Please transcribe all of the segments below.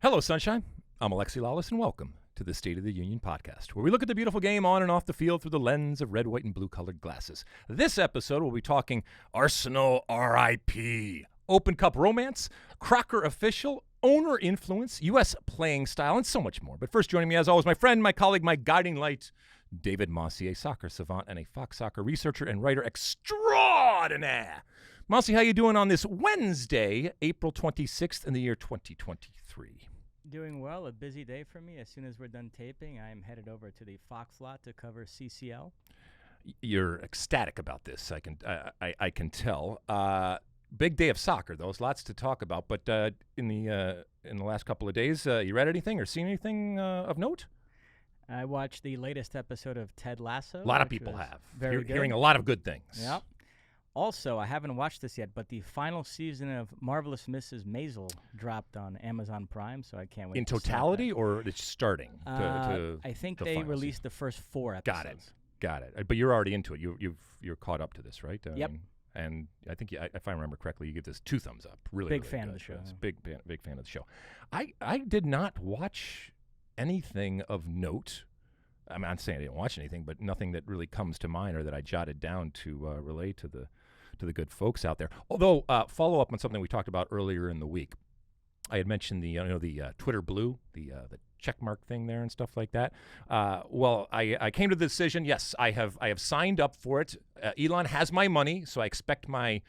Hello, Sunshine. I'm Alexi, Lalas, and welcome to the State of the Union podcast, where we look at the beautiful game on and off the field through the lens of red, white, and blue-colored glasses. This episode, we'll be talking Arsenal RIP, Open Cup romance, Crocker official, owner influence, U.S. playing style, and so much more. But first, joining me, as always, my friend, my colleague, my guiding light, David Mosse, a soccer savant and a Fox Soccer researcher and writer extraordinaire. Mosse, how you doing on this Wednesday, April 26th in the year 2023? Doing well. A busy day for me. As soon as we're done taping, I'm headed over to the Fox lot to cover CCL. You're ecstatic about this. I can tell. Big day of soccer, though. There's lots to talk about. But in the last couple of days, you read anything or seen anything of note? I watched the latest episode of Ted Lasso. A lot of people have. Very good. Hearing a lot of good things. Yep. Also, I haven't watched this yet, but the final season of Marvelous Mrs. Maisel dropped on Amazon Prime, so I can't wait. In totality, or it's starting? I think they released the first 4 episodes. Got it. But you're already into it. You're caught up to this, right? Yep. And I think, if I remember correctly, you give this 2 thumbs up. Really big really fan good. of the show. Big fan of the show. I did not watch anything of note. I'm not saying I didn't watch anything, but nothing that really comes to mind or that I jotted down to relay to the good folks out there. Although, follow up on something we talked about earlier in the week. I had mentioned the Twitter blue, the check mark thing there and stuff like that. Well, I came to the decision. Yes, I have signed up for it. Elon has my money, so I expect my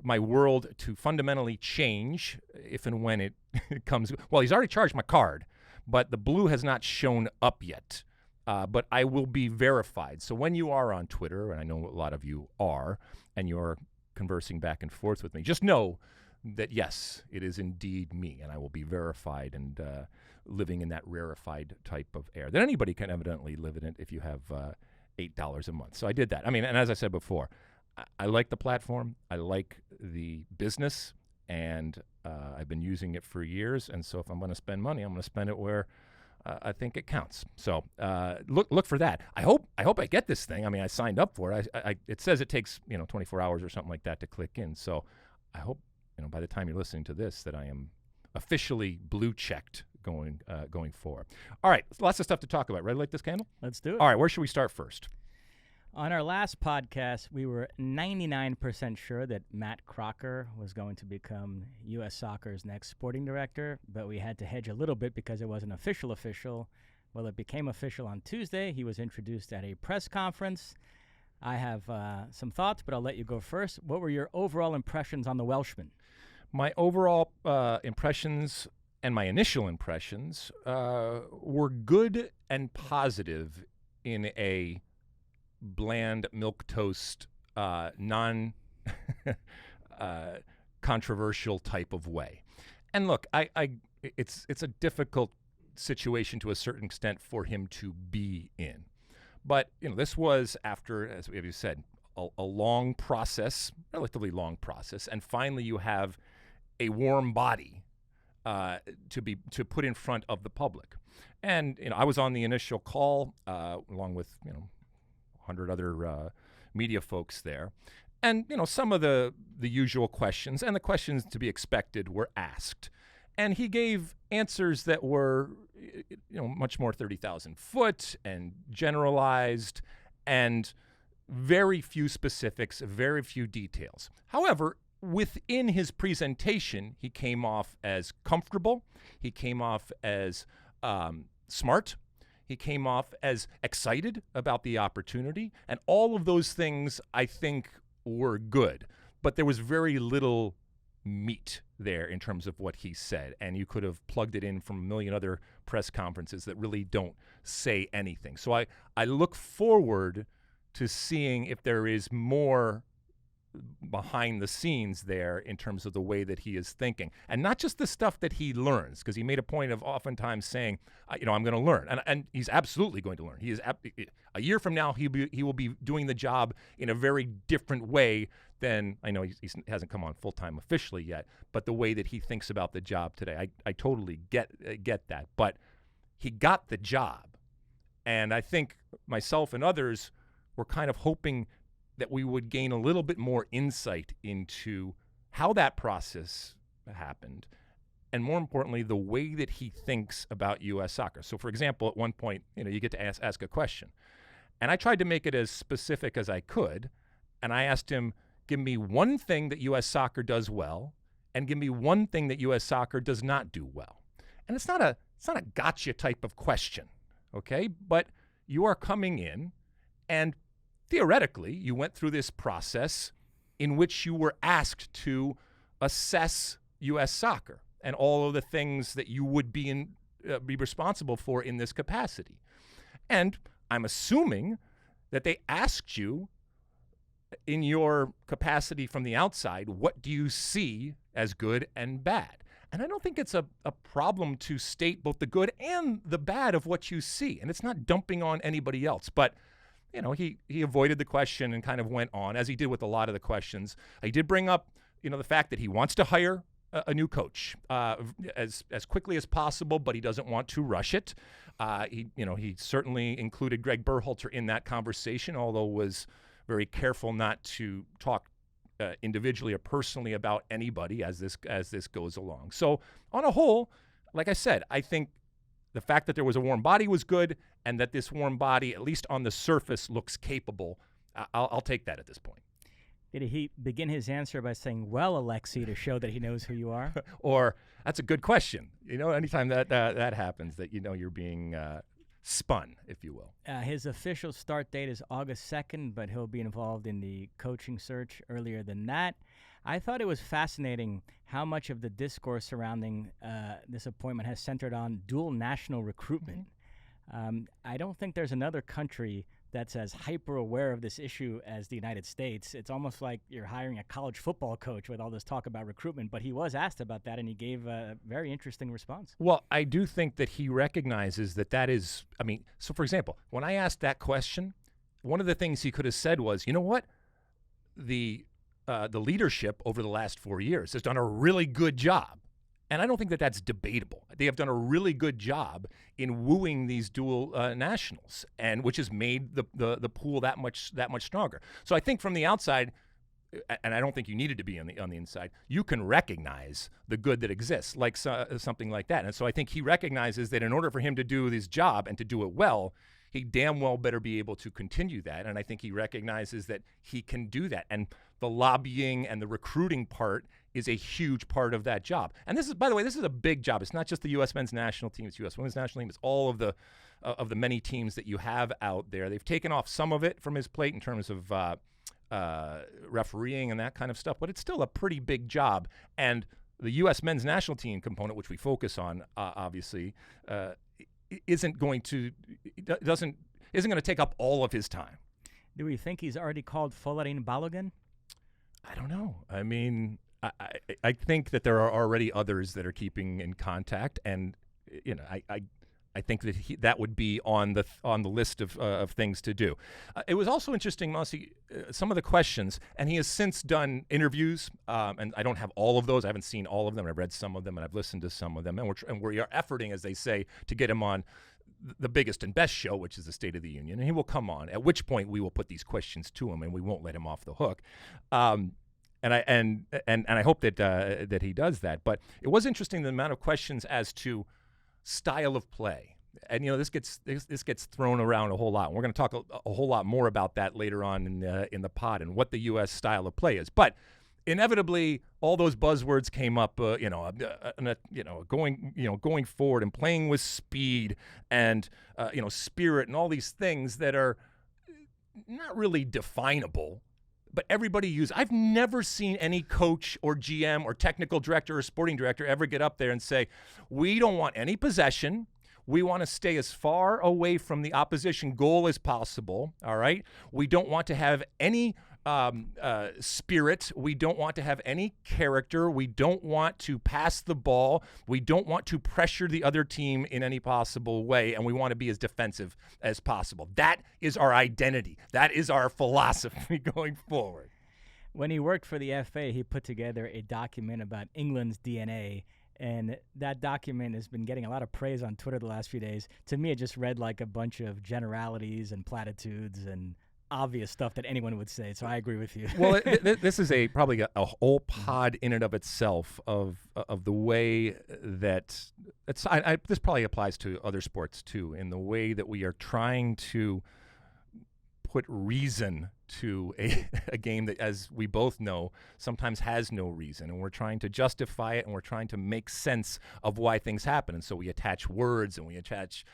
world to fundamentally change if and when it comes. Well, he's already charged my card, but the blue has not shown up yet. But I will be verified. So when you are on Twitter, and I know a lot of you are, and you're conversing back and forth with me, just know that, yes, it is indeed me, and I will be verified and living in that rarefied type of air that anybody can evidently live in it if you have $8 a month. So I did that. I mean, and as I said before, I like the platform. I like the business, and I've been using it for years. And so if I'm going to spend money, I'm going to spend it where I think it counts. So look for that. I hope I get this thing. I mean, I signed up for it. It says it takes 24 hours or something like that to click in. So I hope by the time you're listening to this that I am officially blue checked going forward. All right, lots of stuff to talk about. Ready to light this candle? Let's do it. All right, where should we start first? On our last podcast, we were 99% sure that Matt Crocker was going to become U.S. Soccer's next sporting director, but we had to hedge a little bit because it wasn't official. Well, it became official on Tuesday. He was introduced at a press conference. I have some thoughts, but I'll let you go first. What were your overall impressions on the Welshman? My overall impressions and my initial impressions were good and positive in a bland milquetoast, controversial type of way. And look, it's a difficult situation to a certain extent for him to be in. But this was after, as you said, a long process, relatively long process, and finally you have a warm body to put in front of the public. And I was on the initial call along with 100 other media folks there. And, some of the usual questions and the questions to be expected were asked. And he gave answers that were, much more 30,000 foot and generalized and very few specifics, very few details. However, within his presentation, he came off as comfortable. He came off as smart. He came off as excited about the opportunity, and all of those things I think were good. But there was very little meat there in terms of what he said, and you could have plugged it in from a million other press conferences that really don't say anything. So I look forward to seeing if there is more behind the scenes there in terms of the way that he is thinking, and not just the stuff that he learns, because he made a point of oftentimes saying, I'm going to learn, and he's absolutely going to learn. He is a year from now he will be doing the job in a very different way than, I know he hasn't come on full time officially yet, but the way that he thinks about the job today, I totally get that. But he got the job, and I think myself and others were kind of hoping that we would gain a little bit more insight into how that process happened and more importantly, the way that he thinks about U.S. soccer. So, for example, at one point, you get to ask a question. And I tried to make it as specific as I could. And I asked him, give me one thing that U.S. soccer does well, and give me one thing that U.S. soccer does not do well. And it's not a gotcha type of question, okay? But you are coming in, and theoretically, you went through this process in which you were asked to assess U.S. soccer and all of the things that you would be responsible for in this capacity. And I'm assuming that they asked you in your capacity from the outside, what do you see as good and bad? And I don't think it's a problem to state both the good and the bad of what you see. And it's not dumping on anybody else. But, he avoided the question and kind of went on, as he did with a lot of the questions. He did bring up, the fact that he wants to hire a new coach as quickly as possible, but he doesn't want to rush it. He certainly included Greg Berhalter in that conversation, although was very careful not to talk individually or personally about anybody as this goes along. So on a whole, like I said, I think the fact that there was a warm body was good, and that this warm body, at least on the surface, looks capable. I'll take that at this point. Did he begin his answer by saying, well, Alexi, to show that he knows who you are? Or, that's a good question. Anytime that happens, that you're being spun, if you will. His official start date is August 2nd, but he'll be involved in the coaching search earlier than that. I thought it was fascinating how much of the discourse surrounding this appointment has centered on dual national recruitment. I don't think there's another country that's as hyper-aware of this issue as the United States. It's almost like you're hiring a college football coach with all this talk about recruitment, but he was asked about that, and he gave a very interesting response. Well, I do think that he recognizes that is, so for example, when I asked that question, one of the things he could have said was, you know what? The leadership over the last 4 years has done a really good job. And I don't think that that's debatable. They have done a really good job in wooing these dual nationals, and which has made the pool that much stronger. So I think from the outside, and I don't think you needed to be on the inside, you can recognize the good that exists, like something like that. And so I think he recognizes that in order for him to do his job and to do it well, he damn well better be able to continue that. And I think he recognizes that he can do that. And the lobbying and the recruiting part is a huge part of that job. And this is, by the way, this is a big job. It's not just the U.S. men's national team, it's U.S. women's national team. It's all of the many teams that you have out there. They've taken off some of it from his plate in terms of refereeing and that kind of stuff, but it's still a pretty big job. And the U.S. men's national team component, which we focus on, obviously, isn't going to take up all of his time. Do we think he's already called Florian Balogun? I don't know. I think that there are already others that are keeping in contact, and I think that that would be on the list of things to do. It was also interesting, Mosse, some of the questions, and he has since done interviews, and I don't have all of those. I haven't seen all of them. I've read some of them, and I've listened to some of them, and we are efforting, as they say, to get him on the biggest and best show, which is the State of the Union, and he will come on, at which point we will put these questions to him, and we won't let him off the hook. And I hope that he does that. But it was interesting, the amount of questions as to style of play. And this gets thrown around a whole lot. And we're going to talk a whole lot more about that later on in the pod and what the U.S. style of play is. But inevitably, all those buzzwords came up. Going forward and playing with speed and spirit and all these things that are not really definable. But everybody uses. I've never seen any coach or GM or technical director or sporting director ever get up there and say, we don't want any possession. We want to stay as far away from the opposition goal as possible, all right? We don't want to have any spirit. We don't want to have any character. We don't want to pass the ball. We don't want to pressure the other team in any possible way, and we want to be as defensive as possible. That is our identity. That is our philosophy going forward. When he worked for the FA, he put together a document about England's DNA, and that document has been getting a lot of praise on Twitter the last few days. To me, it just read like a bunch of generalities and platitudes and obvious stuff that anyone would say. So I agree with you. Well, this is probably a whole pod in and of itself of the way that this probably applies to other sports too, in the way that we are trying to put reason to a game that, as we both know, sometimes has no reason, and we're trying to justify it, and we're trying to make sense of why things happen. And so we attach words, and we attach,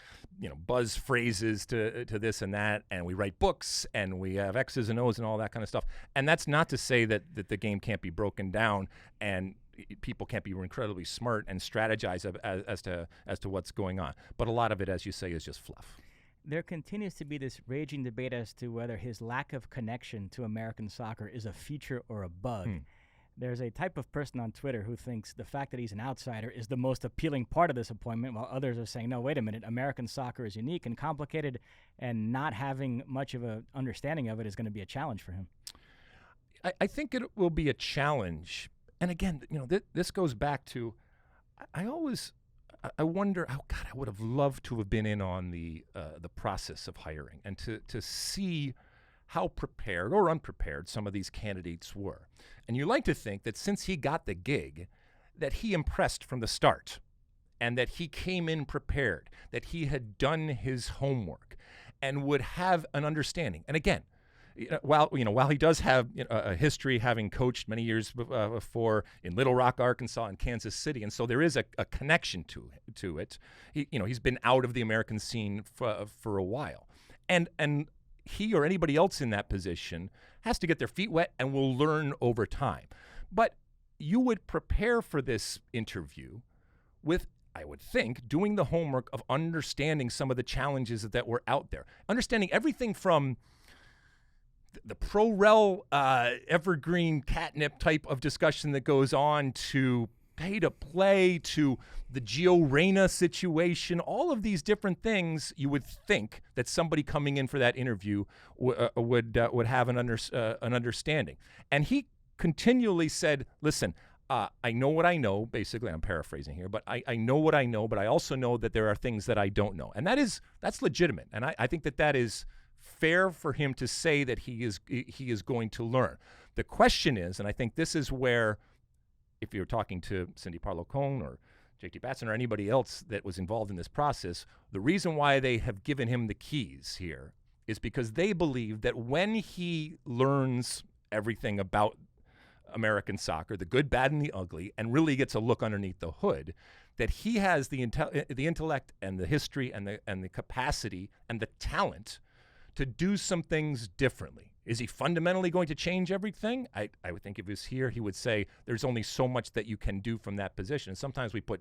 buzz phrases to this and that, and we write books, and we have X's and O's and all that kind of stuff. And that's not to say that the game can't be broken down and people can't be incredibly smart and strategize as to what's going on. But a lot of it, as you say, is just fluff. There continues to be this raging debate as to whether his lack of connection to American soccer is a feature or a bug. There's a type of person on Twitter who thinks the fact that he's an outsider is the most appealing part of this appointment, while others are saying, no, wait a minute, American soccer is unique and complicated, and not having much of an understanding of it is going to be a challenge for him. I think it will be a challenge. And again, this goes back to, I wonder, God, I would have loved to have been in on the process of hiring and to see how prepared or unprepared some of these candidates were. And you like to think that since he got the gig, that he impressed from the start and that he came in prepared, that he had done his homework and would have an understanding. And again, while he does have a history having coached many years before in Little Rock, Arkansas, and Kansas City, and so there is a connection to it. He's been out of the American scene for a while, and he or anybody else in that position has to get their feet wet and will learn over time. But you would prepare for this interview with, I would think, doing the homework of understanding some of the challenges that were out there, understanding everything from the pro-rel evergreen catnip type of discussion that goes on to pay to play, to the Gio Reyna situation, all of these different things. You would think that somebody coming in for that interview would have an understanding. And he continually said, listen, I know what I know, basically. I'm paraphrasing here, but I know what I know, but I also know that there are things that I don't know. And that's legitimate. And I think that is fair for him to say that he is going to learn. The question is, and I think this is where, if you're talking to Cindy Parlow-Cone or JT Batson or anybody else that was involved in this process, the reason why they have given him the keys here is because they believe that when he learns everything about American soccer, the good, bad, and the ugly, and really gets a look underneath the hood, that he has the intellect and the history and the capacity and the talent to do some things differently. Is he fundamentally going to change everything? I would think if he was here, he would say there's only so much that you can do from that position. And sometimes we put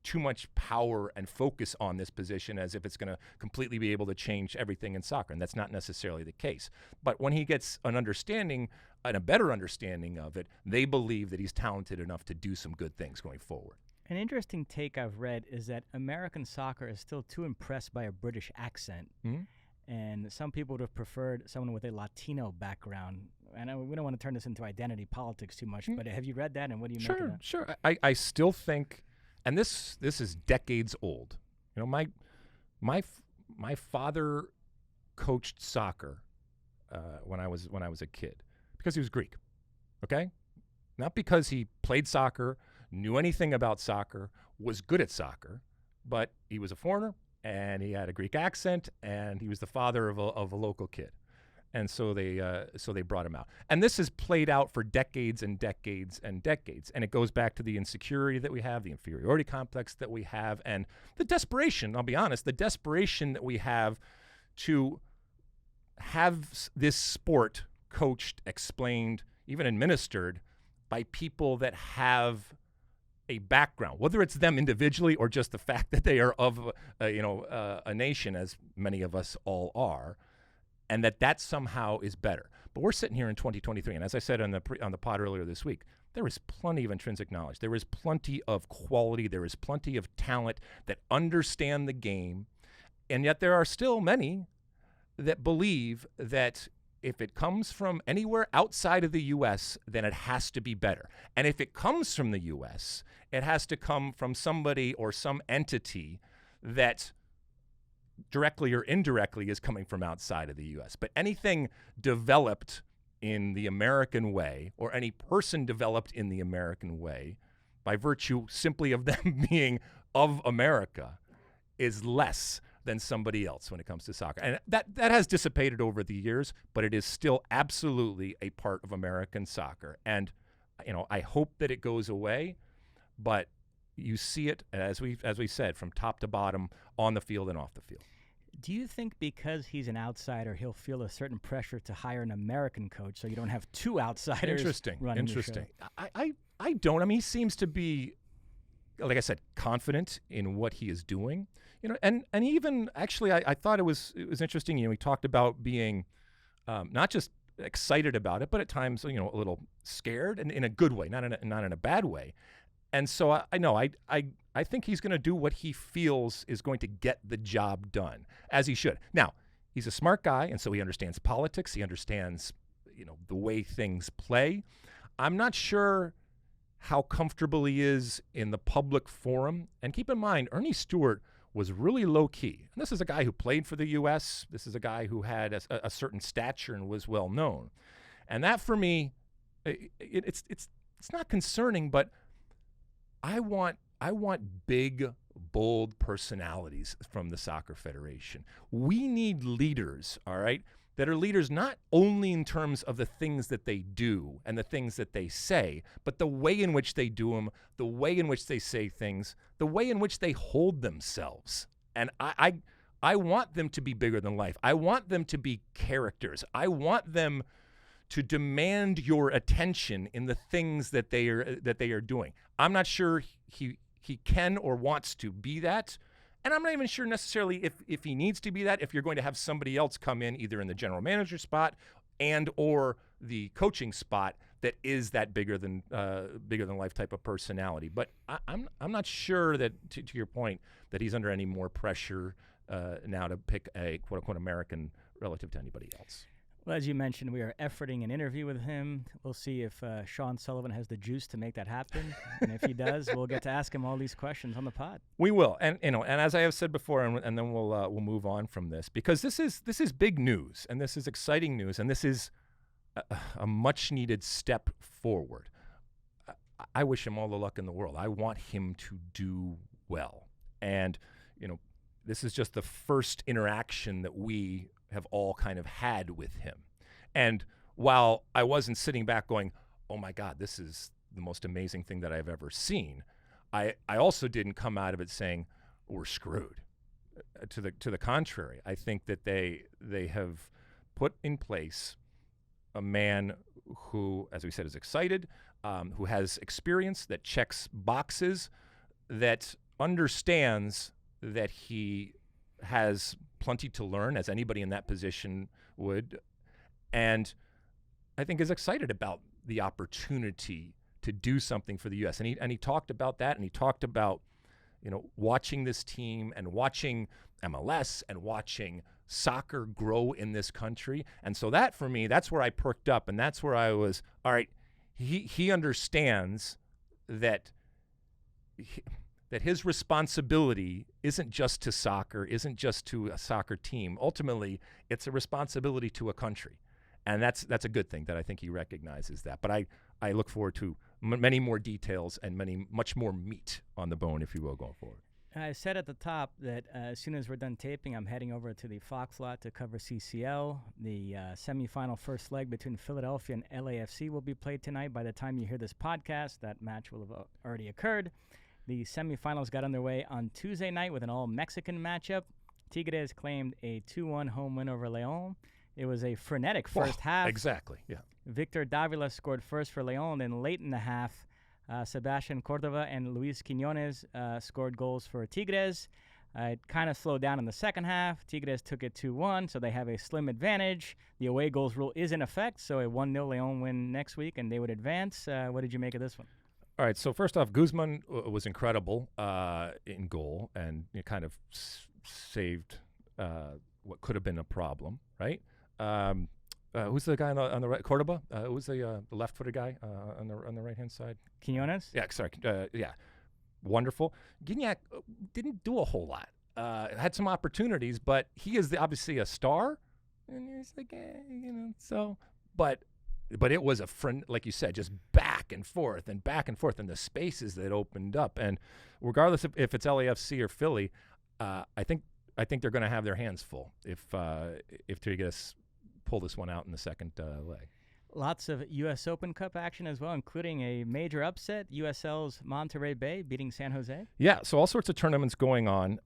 too much power and focus on this position as if it's going to completely be able to change everything in soccer, and that's not necessarily the case. But when he gets an understanding and a better understanding of it, they believe that he's talented enough to do some good things going forward. An interesting take I've read is that American soccer is still too impressed by a British accent. Mm-hmm. And some people would have preferred someone with a Latino background. And we don't want to turn this into identity politics too much, but have you read that, and what do you make of that? Sure. I still think, and this is decades old. My father coached soccer when I was a kid because he was Greek. Okay, not because he played soccer, knew anything about soccer, was good at soccer, but he was a foreigner. And he had a Greek accent, and he was the father of a local kid, and so they brought him out. And this has played out for decades and decades and decades, and it goes back to the insecurity that we have, the inferiority complex that we have, and the desperation. I'll be honest, the desperation that we have to have this sport coached, explained, even administered by people that have a background, whether it's them individually or just the fact that they are of a nation, as many of us all are, and that somehow is better. But we're sitting here in 2023, and as I said on the pod earlier this week, there is plenty of intrinsic knowledge. There is plenty of quality. There is plenty of talent that understand the game, and yet there are still many that believe that if it comes from anywhere outside of the U.S., then it has to be better. And if it comes from the U.S., it has to come from somebody or some entity that directly or indirectly, is coming from outside of the U.S. But anything developed in the American way, or any person developed in the American way, by virtue simply of them being of America, is less than somebody else when it comes to soccer. And that has dissipated over the years, but it is still absolutely a part of American soccer. And, I hope that it goes away, but you see it, as we said, from top to bottom, on the field and off the field. Do you think because he's an outsider, he'll feel a certain pressure to hire an American coach so you don't have two outsiders running the show? I don't. I mean, he seems to be, like I said, confident in what he is doing. And even actually, I thought it was interesting. He talked about being not just excited about it, but at times, a little scared, and in a good way, not in a bad way. And so I think he's going to do what he feels is going to get the job done, as he should. Now, he's a smart guy, and so he understands politics. He understands, the way things play. I'm not sure how comfortable he is in the public forum. And keep in mind, Ernie Stewart was really low-key. And this is a guy who played for the U.S. This is a guy who had a certain stature and was well-known. And that, for me, it's not concerning, but I want big, bold personalities from the Soccer Federation. We need leaders, all right, that are leaders not only in terms of the things that they do and the things that they say, but the way in which they do them, the way in which they say things, the way in which they hold themselves. And I want them to be bigger than life. I want them to be characters. I want them to demand your attention in the things that they are doing. I'm not sure he can or wants to be that, and I'm not even sure necessarily if he needs to be that. If you're going to have somebody else come in, either in the general manager spot and or the coaching spot, that is that bigger than life type of personality. But I'm not sure that, to your point, that he's under any more pressure now to pick a quote unquote American relative to anybody else. Well, as you mentioned, we are efforting an interview with him. We'll see if Sean Sullivan has the juice to make that happen. And if he does, we'll get to ask him all these questions on the pod. We will. And and as I have said before, and then we'll move on from this, because this is big news, and this is exciting news, and this is a much needed step forward. I wish him all the luck in the world. I want him to do well. And this is just the first interaction that we have all kind of had with him. And while I wasn't sitting back going, oh my God, this is the most amazing thing that I've ever seen, I also didn't come out of it saying we're screwed. To the contrary, I think that they have put in place a man who, as we said, is excited, who has experience, that checks boxes, that understands that he has plenty to learn, as anybody in that position would, and I think is excited about the opportunity to do something for the U.S. And he talked about that, and he talked about watching this team and watching MLS and watching soccer grow in this country. And so that, for me, that's where I perked up, and that's where I was, all right, he understands that that his responsibility isn't just to soccer, isn't just to a soccer team. Ultimately, it's a responsibility to a country. And that's a good thing, that I think he recognizes that. But I look forward to many more details and much more meat on the bone, if you will, going forward. I said at the top that as soon as we're done taping, I'm heading over to the Fox lot to cover CCL. The semifinal first leg between Philadelphia and LAFC will be played tonight. By the time you hear this podcast, that match will have already occurred. The semifinals got underway on Tuesday night with an all-Mexican matchup. Tigres claimed a 2-1 home win over León. It was a frenetic first half. Exactly, yeah. Victor Davila scored first for León, then late in the half, Sebastian Cordova and Luis Quiñones scored goals for Tigres. It kind of slowed down in the second half. Tigres took it 2-1, so they have a slim advantage. The away goals rule is in effect, so a 1-0 León win next week, and they would advance. What did you make of this one? All right, so first off, Guzman was incredible in goal, and kind of saved what could have been a problem, right? Who's the guy on the right? Cordoba? Who's the left-footed guy on the right-hand side? Quiñones? Yeah, sorry. Yeah, wonderful. Gignac didn't do a whole lot. had some opportunities, but he is obviously a star, and he's like, so. But it was a friend, like you said, just back and forth, and the spaces that opened up, and regardless of if it's LAFC or Philly, I think they're going to have their hands full if Tigres pull this one out in the second leg. Lots of U.S. Open Cup action as well, including a major upset, USL's Monterey Bay beating San Jose. Yeah, so all sorts of tournaments going on.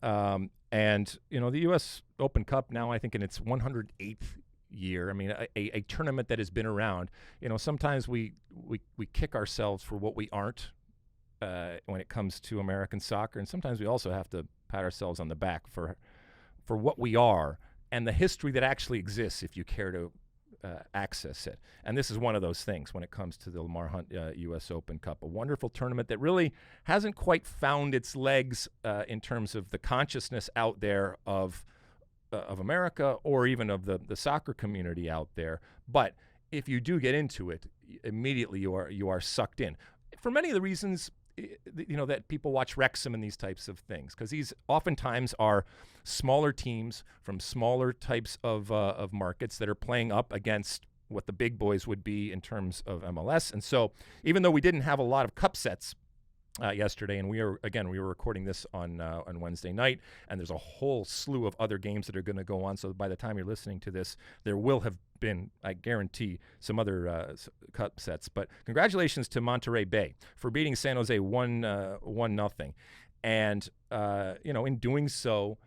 And, the U.S. Open Cup now, I think, in its 108th year. I mean, a tournament that has been around. Sometimes we kick ourselves for what we aren't when it comes to American soccer. And sometimes we also have to pat ourselves on the back for what we are and the history that actually exists if you care to access it. And this is one of those things when it comes to the Lamar Hunt U.S. Open Cup, a wonderful tournament that really hasn't quite found its legs in terms of the consciousness out there of America or even of the soccer community out there. But if you do get into it, immediately you are sucked in. For many of the reasons that people watch Wrexham and these types of things, because these oftentimes are smaller teams from smaller types of markets that are playing up against what the big boys would be in terms of MLS. And so even though we didn't have a lot of cup sets yesterday, and we were recording this on Wednesday night, and there's a whole slew of other games that are going to go on. So by the time you're listening to this, there will have been, I guarantee, some other cup sets. But congratulations to Monterey Bay for beating San Jose 1-0, and in doing so,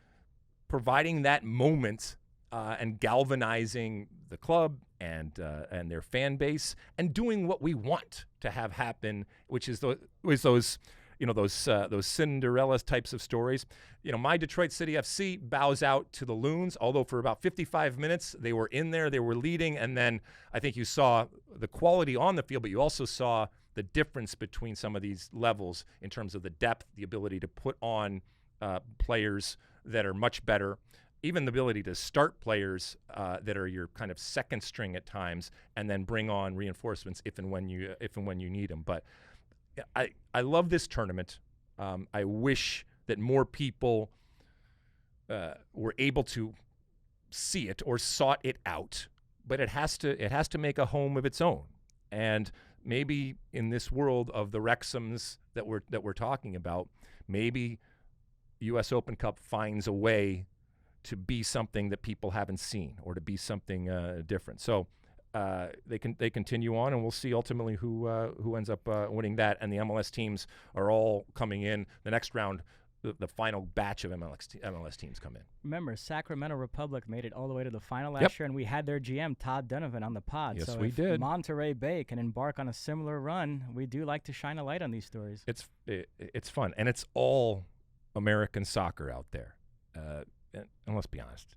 providing that moment and galvanizing the club and their fan base, and doing what we want to have happen, which is those Cinderella types of stories. My Detroit City FC bows out to the Loons, although for about 55 minutes they were in there, they were leading, and then I think you saw the quality on the field, but you also saw the difference between some of these levels in terms of the depth, the ability to put on players that are much better, even the ability to start players that are your kind of second string at times, and then bring on reinforcements if and when you need them. But I love this tournament. I wish that more people were able to see it or sought it out, but it has to make a home of its own. And maybe in this world of the Wrexhams that we're talking about, maybe U.S. Open Cup finds a way to be something that people haven't seen, or to be something different. So they continue on, and we'll see ultimately who ends up winning that. And the MLS teams are all coming in the next round. The final batch of MLS teams come in. Remember, Sacramento Republic made it all the way to the final last year, and we had their GM, Todd Donovan, on the pod. Yes, so we did. Monterey Bay can embark on a similar run, we do like to shine a light on these stories. It's fun, and it's all American soccer out there. And let's be honest,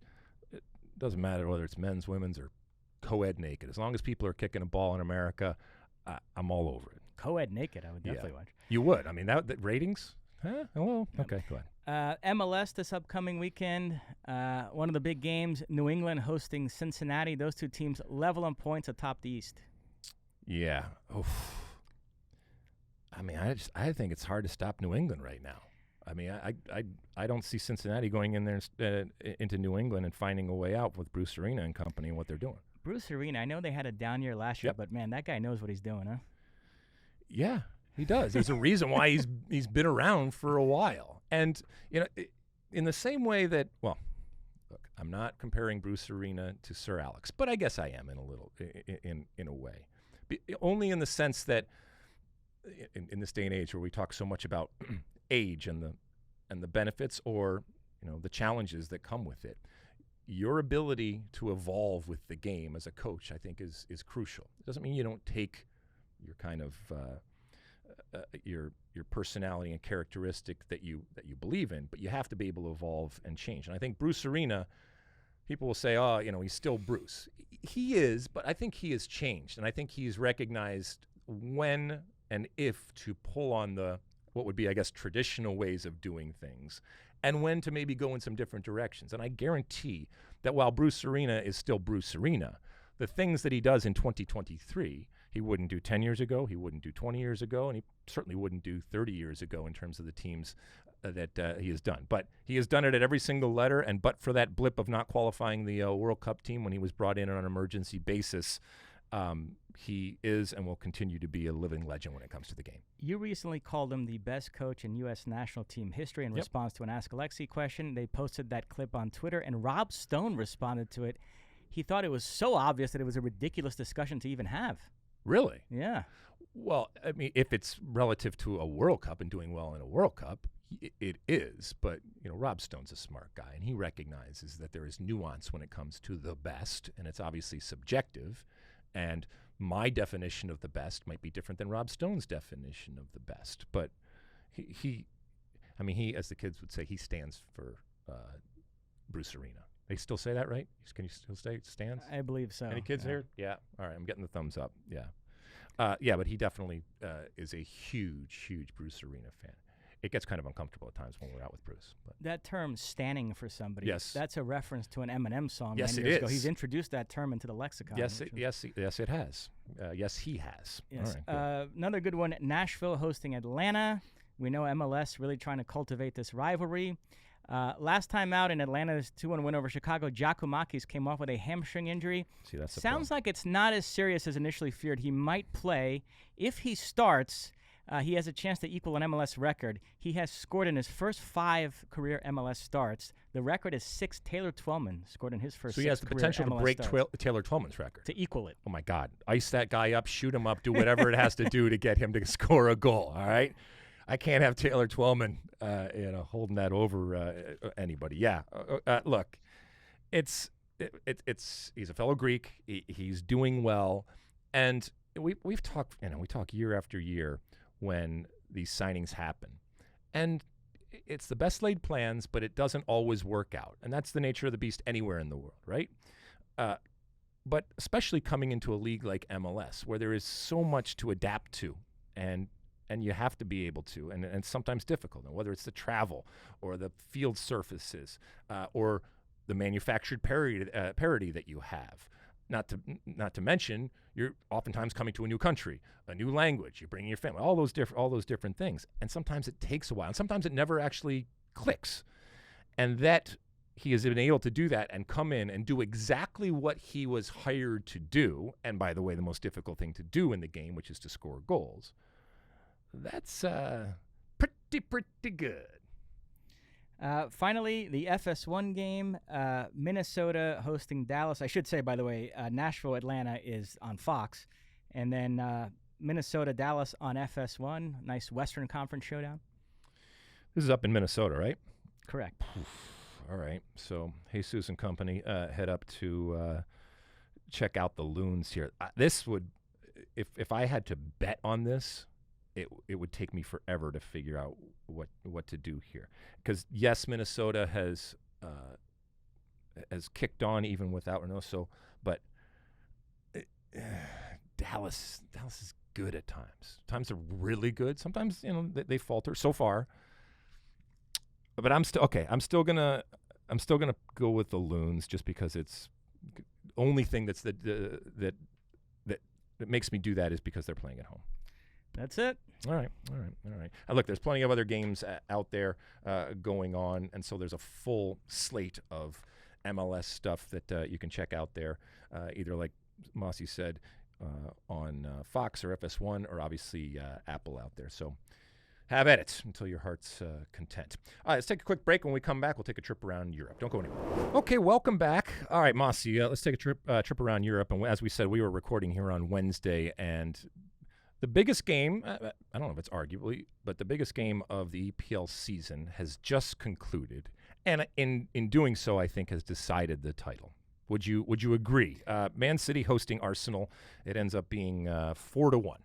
it doesn't matter whether it's men's, women's, or co-ed naked. As long as people are kicking a ball in America, I'm all over it. Co-ed naked, I would definitely watch. You would. I mean, that ratings? Huh? Hello? Yep. Okay, go ahead. MLS this upcoming weekend, one of the big games, New England hosting Cincinnati. Those two teams level on points atop the East. Yeah. Oof. I mean, I think it's hard to stop New England right now. I mean, I don't see Cincinnati going in there into New England and finding a way out with Bruce Arena and company and what they're doing. Bruce Arena, I know they had a down year last year, but man, that guy knows what he's doing, huh? Yeah, he does. There's a reason why he's been around for a while. And in the same way that, well, look, I'm not comparing Bruce Arena to Sir Alex, but I guess I am in a way, only in the sense that in this day and age where we talk so much about age and the benefits, or the challenges that come with it, your ability to evolve with the game as a coach, I think, is crucial. It doesn't mean you don't take your kind of your personality and characteristic that you believe in, but you have to be able to evolve and change. And I think Bruce Arena, people will say, oh, he's still Bruce. He is, but I think he has changed, and I think he's recognized when and if to pull on what would be, I guess, traditional ways of doing things, and when to maybe go in some different directions. And I guarantee that while Bruce Arena is still Bruce Arena, the things that he does in 2023, he wouldn't do 10 years ago, he wouldn't do 20 years ago, and he certainly wouldn't do 30 years ago in terms of the teams that he has done. But he has done it at every single letter, and but for that blip of not qualifying the World Cup team when he was brought in on an emergency basis, he is and will continue to be a living legend when it comes to the game. You recently called him the best coach in U.S. national team history in response to an Ask Alexi question. They posted that clip on Twitter, and Rob Stone responded to it. He thought it was so obvious that it was a ridiculous discussion to even have. Really? Yeah. Well, I mean, if it's relative to a World Cup and doing well in a World Cup, it is. But, Rob Stone's a smart guy, and he recognizes that there is nuance when it comes to the best, and it's obviously subjective. And my definition of the best might be different than Rob Stone's definition of the best. But he, as the kids would say, he stands for Bruce Arena. They still say that, right? Can you still say stands? I believe so. Any kids here? Yeah. All right, I'm getting the thumbs up. Yeah. Yeah, but he definitely is a huge, huge Bruce Arena fan. It gets kind of uncomfortable at times when we're out with Bruce. But. That term "standing for somebody," yes, that's a reference to an Eminem song. Yes, many it years is. ago. He's introduced that term into the lexicon. Yes, it has. Yes, he has. Yes. All right, another good one, Nashville hosting Atlanta. We know MLS really trying to cultivate this rivalry. Last time out in Atlanta's 2-1 win over Chicago, Giacomakis came off with a hamstring injury. See, that's Sounds like it's not as serious as initially feared. He might play. If he starts, he has a chance to equal an MLS record. He has scored in his first 5 career MLS starts. The record is 6. Taylor Twellman scored in his first 6 So he has the potential MLS to break starts. Taylor Twellman's record. To equal it. Oh, my God. Ice that guy up, shoot him up, do whatever it has to do to get him to score a goal, all right? I can't have Taylor Twellman, holding that over anybody. Yeah, look, it's he's a fellow Greek. He's doing well, and we've talked. We talk year after year when these signings happen, and it's the best laid plans, but it doesn't always work out, and that's the nature of the beast anywhere in the world, right? But especially coming into a league like MLS, where there is so much to adapt to, and you have to be able to, and it's sometimes difficult, and whether it's the travel or the field surfaces or the manufactured parity that you have. Not to mention, you're oftentimes coming to a new country, a new language. You're bringing your family, all those different things, and sometimes it takes a while, and sometimes it never actually clicks. And that he has been able to do that and come in and do exactly what he was hired to do. And by the way, the most difficult thing to do in the game, which is to score goals. That's pretty good. Finally, the FS1 game, Minnesota hosting Dallas. I should say, by the way, Nashville, Atlanta is on Fox. And then Minnesota, Dallas on FS1. Nice Western Conference showdown. This is up in Minnesota, right? Correct. All right. So Jesus and company head up to check out the Loons here. This would, if I had to bet on this, it would take me forever to figure out what to do here. Because yes, Minnesota has kicked on even without Reynoso, but Dallas is good at times. Times are really good. Sometimes they falter. So far, but I'm still okay. I'm still gonna go with the Loons just because it's only thing that makes me do that is because they're playing at home. That's it. All right. Look, there's plenty of other games out there going on, and so there's a full slate of MLS stuff that you can check out there, either like Mosse said on Fox or FS1, or obviously Apple out there. So have at it until your heart's content. All right, let's take a quick break. When we come back, we'll take a trip around Europe. Don't go anywhere. Okay, welcome back. All right, Mosse, let's take a trip around Europe. And as we said, we were recording here on Wednesday, and the biggest game, I don't know if it's arguably, but the biggest game of the EPL season has just concluded, and in doing so, I think has decided the title. Would you agree? Man City hosting Arsenal. It ends up being 4-1.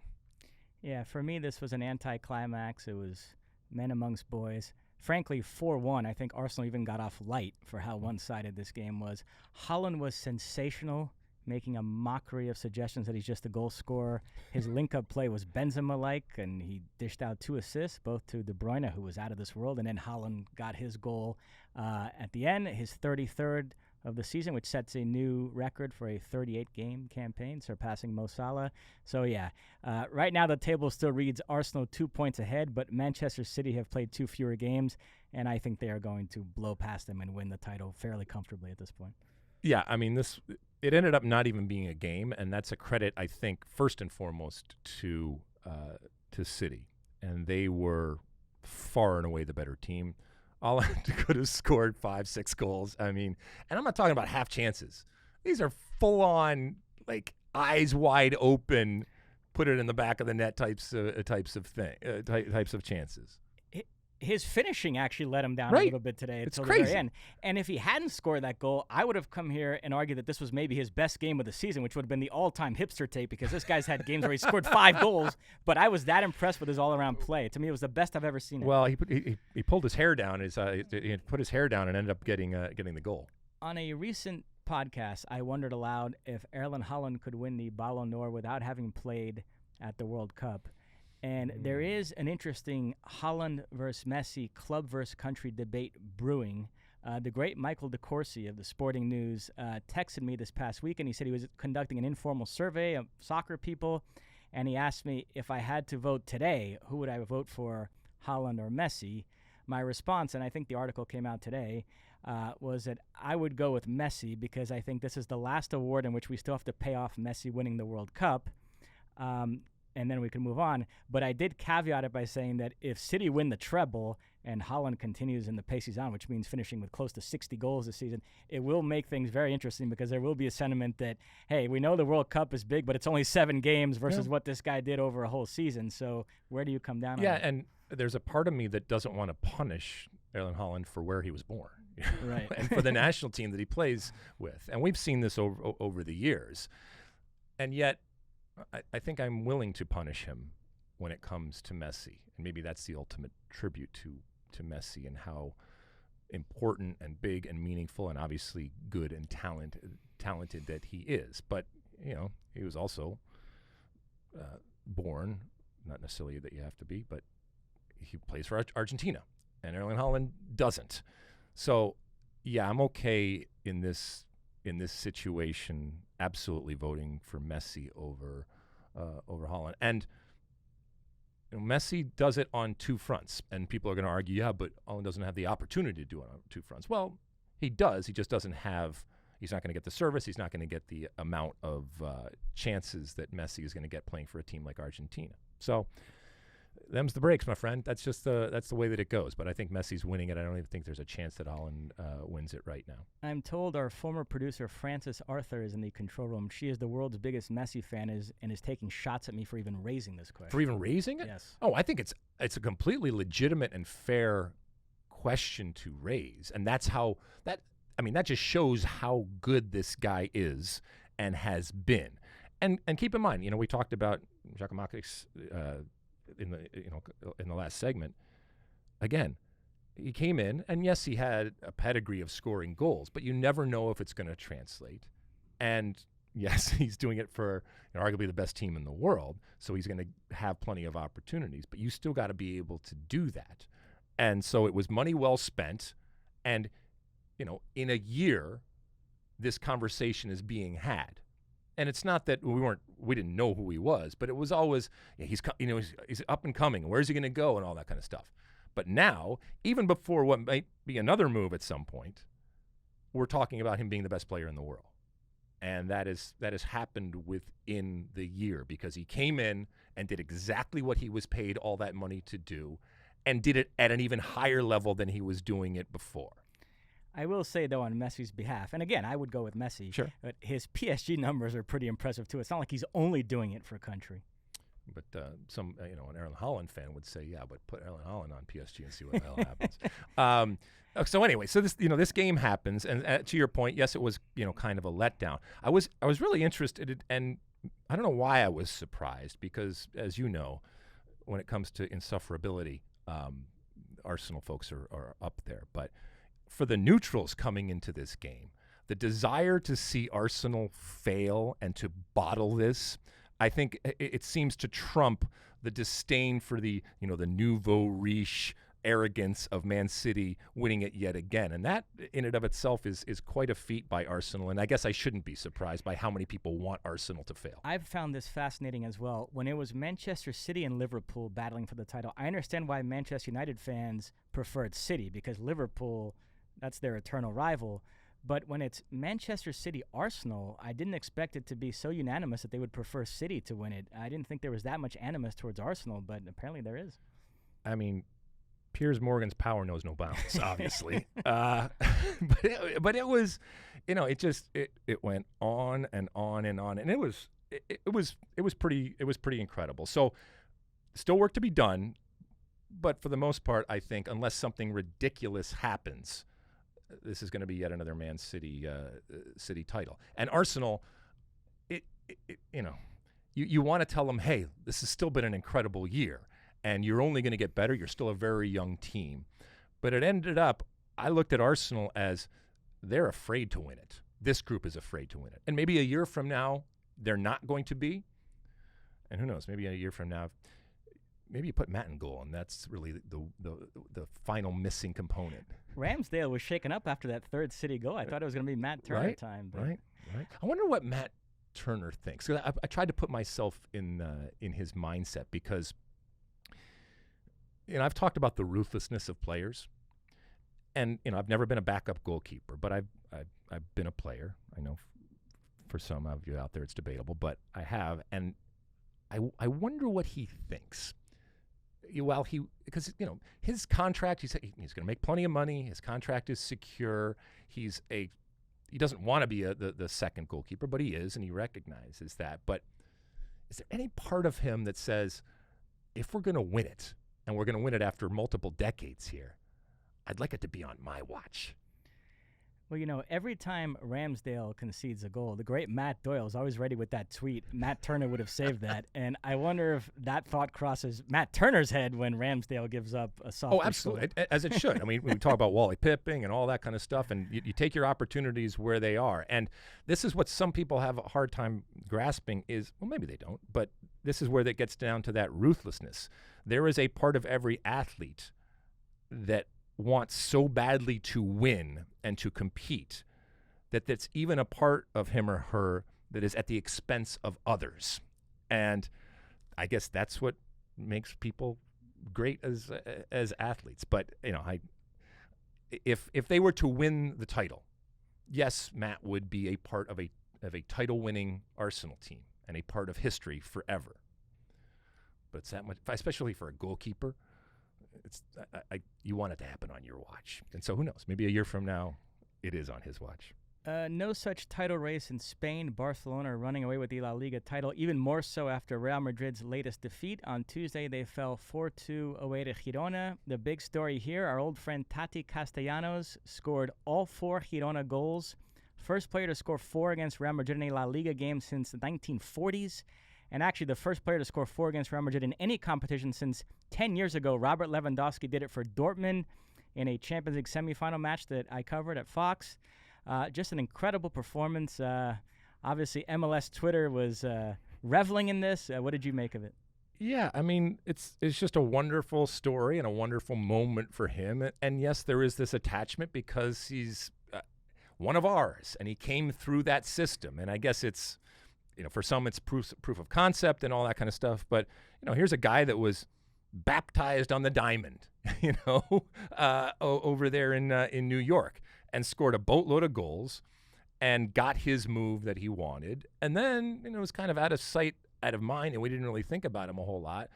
Yeah, for me, this was an anticlimax. It was men amongst boys. Frankly, 4-1. I think Arsenal even got off light for how one-sided this game was. Haaland was sensational, making a mockery of suggestions that he's just a goal scorer. His link-up play was Benzema-like, and he dished out 2 assists, both to De Bruyne, who was out of this world, and then Haaland got his goal at the end, his 33rd of the season, which sets a new record for a 38-game campaign, surpassing Mo Salah. So, right now the table still reads Arsenal 2 points ahead, but Manchester City have played 2 fewer games, and I think they are going to blow past them and win the title fairly comfortably at this point. Yeah, I mean, it ended up not even being a game, and that's a credit, I think, first and foremost to City. And they were far and away the better team. Haaland could have scored 5-6 goals. I mean, and I'm not talking about half chances. These are full-on, like, eyes wide open, put it in the back of the net types of chances. His finishing actually let him down a little bit today until the very end. And if he hadn't scored that goal, I would have come here and argued that this was maybe his best game of the season, which would have been the all-time hipster tape, because this guy's had games where he scored 5 goals. But I was that impressed with his all-around play. To me, it was the best I've ever seen. Well, he pulled his hair down. He put his hair down and ended up getting the goal. On a recent podcast, I wondered aloud if Erling Haaland could win the Ballon d'Or without having played at the World Cup. And there is an interesting Haaland versus Messi, club versus country debate brewing. The great Michael DeCourcy of the Sporting News texted me this past week, and he said he was conducting an informal survey of soccer people, and he asked me if I had to vote today, who would I vote for, Haaland or Messi? My response, and I think the article came out today, was that I would go with Messi, because I think this is the last award in which we still have to pay off Messi winning the World Cup. And then we can move on. But I did caveat it by saying that if City win the treble and Haaland continues in the pace he's on, which means finishing with close to 60 goals this season, it will make things very interesting, because there will be a sentiment that, hey, we know the World Cup is big, but it's only 7 games versus what this guy did over a whole season. So where do you come down on that? And there's a part of me that doesn't want to punish Erling Haaland for where he was born. Right. And for the national team that he plays with. And we've seen this over the years. And yet, I think I'm willing to punish him when it comes to Messi. And maybe that's the ultimate tribute to Messi and how important and big and meaningful and obviously good and talented that he is. But, he was also born, not necessarily that you have to be, but he plays for Argentina. And Erling Haaland doesn't. So, yeah, I'm okay in this situation, absolutely voting for Messi over Haaland. And Messi does it on 2 fronts, and people are going to argue, yeah, but Haaland doesn't have the opportunity to do it on 2 fronts. Well, he does. He just doesn't have. He's not going to get the service. He's not going to get the amount of chances that Messi is going to get playing for a team like Argentina. So, them's the breaks, my friend. That's just that's the way that it goes. But I think Messi's winning it. I don't even think there's a chance that Haaland wins it right now. I'm told our former producer Frances Arthur is in the control room. She is the world's biggest Messi fan, and is taking shots at me for even raising this question. For even raising it? Yes. Oh, I think it's a completely legitimate and fair question to raise, and that's how that. I mean, that just shows how good this guy is and has been. And keep in mind, we talked about Giacomakis in the last segment. Again, he came in, and yes, he had a pedigree of scoring goals, but you never know if it's going to translate. And yes, he's doing it for arguably the best team in the world, so he's going to have plenty of opportunities, but you still got to be able to do that. And so it was money well spent, and in a year, this conversation is being had. And it's not that we didn't know who he was, but it was always, he's up and coming. Where's he going to go and all that kind of stuff. But now, even before what might be another move at some point, we're talking about him being the best player in the world. And that has happened within the year, because he came in and did exactly what he was paid all that money to do, and did it at an even higher level than he was doing it before. I will say, though, on Messi's behalf, and again, I would go with Messi. Sure. But his PSG numbers are pretty impressive, too. It's not like he's only doing it for country. But an Erling Haaland fan would say, yeah, but put Erling Haaland on PSG and see what the hell happens. So anyway, so this game happens, and to your point, yes, it was kind of a letdown. I was really interested, and I don't know why I was surprised, because as you know, when it comes to insufferability, Arsenal folks are up there, but for the neutrals coming into this game, the desire to see Arsenal fail and to bottle this, I think it seems to trump the disdain for the nouveau riche arrogance of Man City winning it yet again. And that in and of itself is quite a feat by Arsenal. And I guess I shouldn't be surprised by how many people want Arsenal to fail. I've found this fascinating as well. When it was Manchester City and Liverpool battling for the title, I understand why Manchester United fans preferred City, because Liverpool, that's their eternal rival. But when it's Manchester City Arsenal, I didn't expect it to be so unanimous that they would prefer City to win it. I didn't think there was that much animus towards Arsenal, but apparently there is. I mean, Piers Morgan's power knows no bounds, obviously. But it was, it went on and on and on, and it was pretty incredible. So, still work to be done, but for the most part, I think unless something ridiculous happens, this is going to be yet another Man City City title. And Arsenal, you want to tell them, hey, this has still been an incredible year, and you're only going to get better. You're still a very young team. But it ended up, I looked at Arsenal as they're afraid to win it. This group is afraid to win it. And maybe a year from now, they're not going to be. And who knows, maybe a year from now, maybe you put Matt in goal, and that's really the final missing component. Ramsdale was shaken up after that third City goal. I thought it was going to be Matt Turner time. But Right. I wonder what Matt Turner thinks. 'Cause I tried to put myself in his mindset because I've talked about the ruthlessness of players, and I've never been a backup goalkeeper, but I've been a player. I know for some of you out there it's debatable, but I have, and I wonder what he thinks. Because his contract, he's going to make plenty of money. His contract is secure. He doesn't want to be the second goalkeeper, but he is, and he recognizes that. But is there any part of him that says, if we're going to win it, and we're going to win it after multiple decades here, I'd like it to be on my watch? Well, every time Ramsdale concedes a goal, the great Matt Doyle is always ready with that tweet. Matt Turner would have saved that. And I wonder if that thought crosses Matt Turner's head when Ramsdale gives up a soft goal. Oh, absolutely, as it should. I mean, we talk about Wally Pipping and all that kind of stuff, and you take your opportunities where they are. And this is what some people have a hard time grasping is, well, maybe they don't, but this is where that gets down to that ruthlessness. There is a part of every athlete that wants so badly to win and to compete that's even a part of him or her that is at the expense of others. And I guess that's what makes people great as athletes. But if they were to win the title, yes, Matt would be a part of a title-winning Arsenal team and a part of history forever. But it's that much, especially for a goalkeeper. You want it to happen on your watch. And so who knows? Maybe a year from now, it is on his watch. No such title race in Spain. Barcelona are running away with the La Liga title, even more so after Real Madrid's latest defeat. On Tuesday, they fell 4-2 away to Girona. The big story here, our old friend Taty Castellanos scored all 4 Girona goals. First player to score 4 against Real Madrid in a La Liga game since the 1940s. And actually the first player to score 4 against Real Madrid in any competition since 10 years ago. Robert Lewandowski did it for Dortmund in a Champions League semifinal match that I covered at Fox. Just an incredible performance. Obviously, MLS Twitter was reveling in this. What did you make of it? Yeah, I mean, it's just a wonderful story and a wonderful moment for him. And yes, there is this attachment because he's one of ours, and he came through that system. And I guess it's, for some it's proof of concept and all that kind of stuff. But, here's a guy that was baptized on the diamond, over there in New York, and scored a boatload of goals and got his move that he wanted. And then, it was kind of out of sight, out of mind, and we didn't really think about him a whole lot.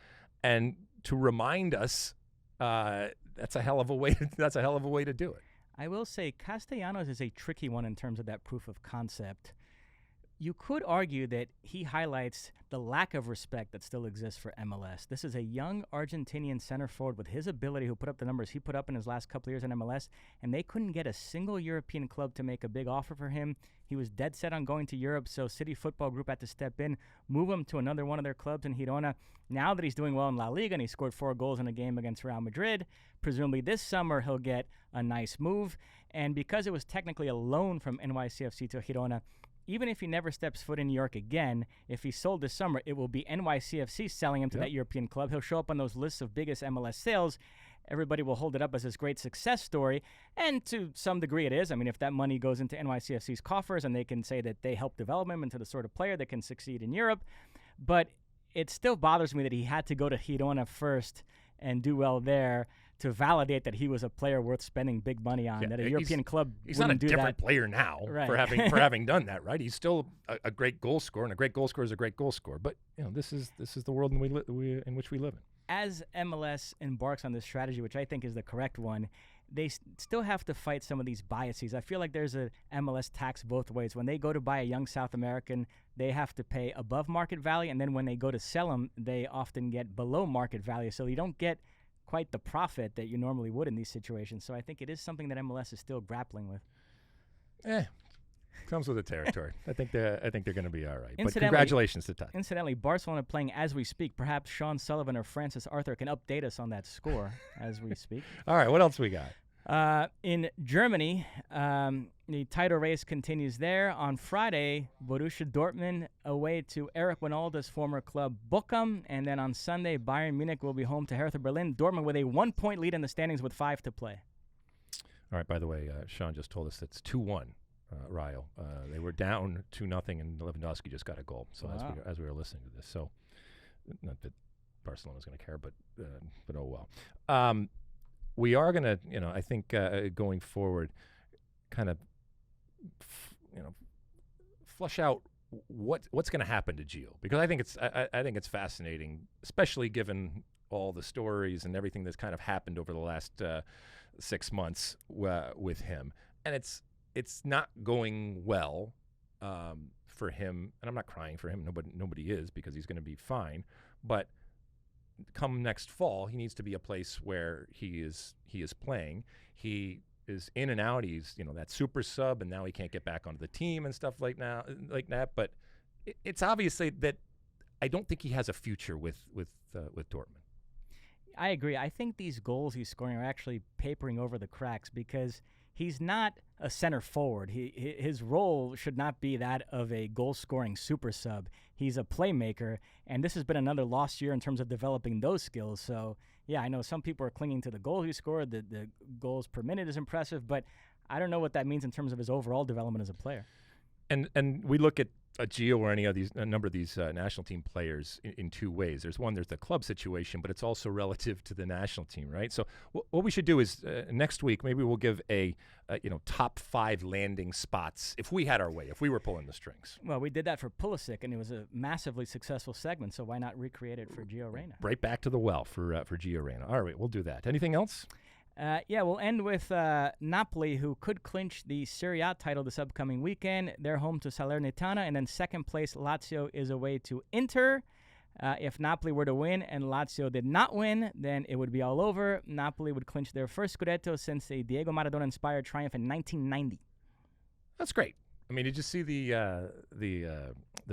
And to remind us, that's a hell of a way to do it. I will say Castellanos is a tricky one in terms of that proof of concept. You could argue that he highlights the lack of respect that still exists for MLS. This is a young Argentinian center forward with his ability who put up the numbers he put up in his last couple of years in MLS, and they couldn't get a single European club to make a big offer for him. He was dead set on going to Europe, so City Football Group had to step in, move him to another one of their clubs in Girona. Now that he's doing well in La Liga and he scored 4 goals in a game against Real Madrid, presumably this summer he'll get a nice move. And because it was technically a loan from NYCFC to Girona, even if he never steps foot in New York again, if he's sold this summer, it will be NYCFC selling him to that European club. He'll show up on those lists of biggest MLS sales. everybody will hold it up as this great success story, and to some degree it is. I mean, if that money goes into NYCFC's coffers and they can say that they helped develop him into the sort of player that can succeed in Europe, but it still bothers me that he had to go to Girona first and do well there to validate that he was a player worth spending big money on. That a European club he's not a do different that. player now Right. for having done that, right? He's still a great goal scorer, and a great goal scorer is a great goal scorer. But this is the world in which we live in. As MLS embarks on this strategy, which I think is the correct one, they still have to fight some of these biases. I feel like there's a MLS tax both ways. When they go to buy a young South American, they have to pay above market value, and then when they go to sell them, they often get below market value. So you don't get quite the profit that you normally would in these situations. So I think it is something that MLS is still grappling with. Comes with the territory. I think they're going to be all right. But Incidentally- congratulations to Taty. Incidentally, Barcelona playing as we speak. Perhaps Sean Sullivan or Francis Arthur can update us on that score as we speak. All right, what else we got? In Germany, the title race continues there. On Friday, Borussia Dortmund away to Eric Winalda's former club Bochum. And then on Sunday, Bayern Munich will be home to Hertha Berlin. Dortmund with a 1-point lead in the standings with 5 to play. All right, by the way, Sean just told us it's 2-1, Rio. They were down 2-0, and Lewandowski just got a goal. So as we were listening to this. So not that Barcelona's going to care, but oh well. We are going to, I think going forward, kind of, flush out what's going to happen to Gio, because I think it's fascinating, especially given all the stories and everything that's kind of happened over the last 6 months with him, and it's not going well for him. And I'm not crying for him. Nobody is, because he's going to be fine, but come next fall, he needs to be a place where he is playing. He is in and out. He's that super sub, and now he can't get back onto the team and stuff like that. But it's obviously that I don't think he has a future with Dortmund. I agree. I think these goals he's scoring are actually papering over the cracks because he's not a center forward. His role should not be that of a goal-scoring super sub. He's a playmaker, and this has been another lost year in terms of developing those skills. So, yeah, I know some people are clinging to the goal he scored. The goals per minute is impressive, but I don't know what that means in terms of his overall development as a player. And we look at Gio or a number of these national team players in two ways. There's the club situation, but it's also relative to the national team, right? So what we should do is next week maybe we'll give a top 5 landing spots if we had our way, if we were pulling the strings. Well, we did that for Pulisic, and it was a massively successful segment, so why not recreate it for Gio Reyna? Right back to the well for Gio Reyna. All right, we'll do that. Anything else? We'll end with Napoli, who could clinch the Serie A title this upcoming weekend. They're home to Salernitana, and then second place Lazio is away to Inter. If Napoli were to win and Lazio did not win, then it would be all over. Napoli would clinch their first Scudetto since a Diego Maradona-inspired triumph in 1990. That's great. I mean, did you see the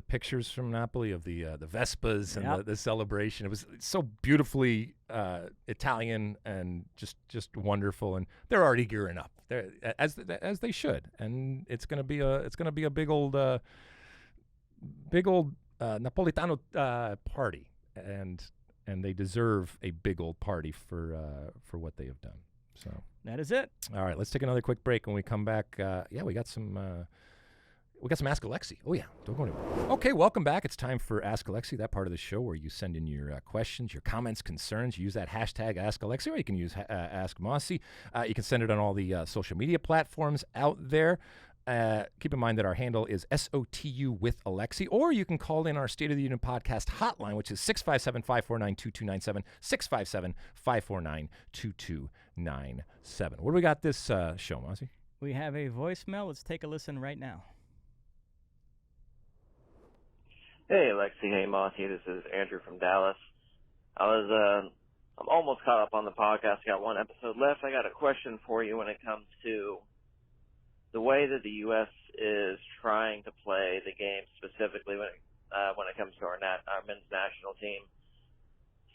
pictures from Napoli of the Vespas and the celebration? It was so beautifully Italian and just wonderful, and they're already gearing up. They're, as they should, and it's gonna be a big old Napolitano party, and they deserve a big old party for what they have done. So that is it. All right, let's take another quick break. When we come back, we got some Ask Alexi. Oh, yeah. Don't go anywhere. Okay, welcome back. It's time for Ask Alexi, that part of the show where you send in your questions, your comments, concerns. You use that hashtag Ask Alexi, or you can use Ask Mosse. You can send it on all the social media platforms out there. Keep in mind that our handle is SOTU with Alexi, or you can call in our State of the Union podcast hotline, which is 657-549-2297, 657-549-2297. What do we got this show, Mosse? We have a voicemail. Let's take a listen right now. Hey, Alexi. Hey, Mosse. This is Andrew from Dallas. I'm almost caught up on the podcast. Got one episode left. I got a question for you when it comes to the way that the U.S. is trying to play the game, specifically when it comes to our men's national team.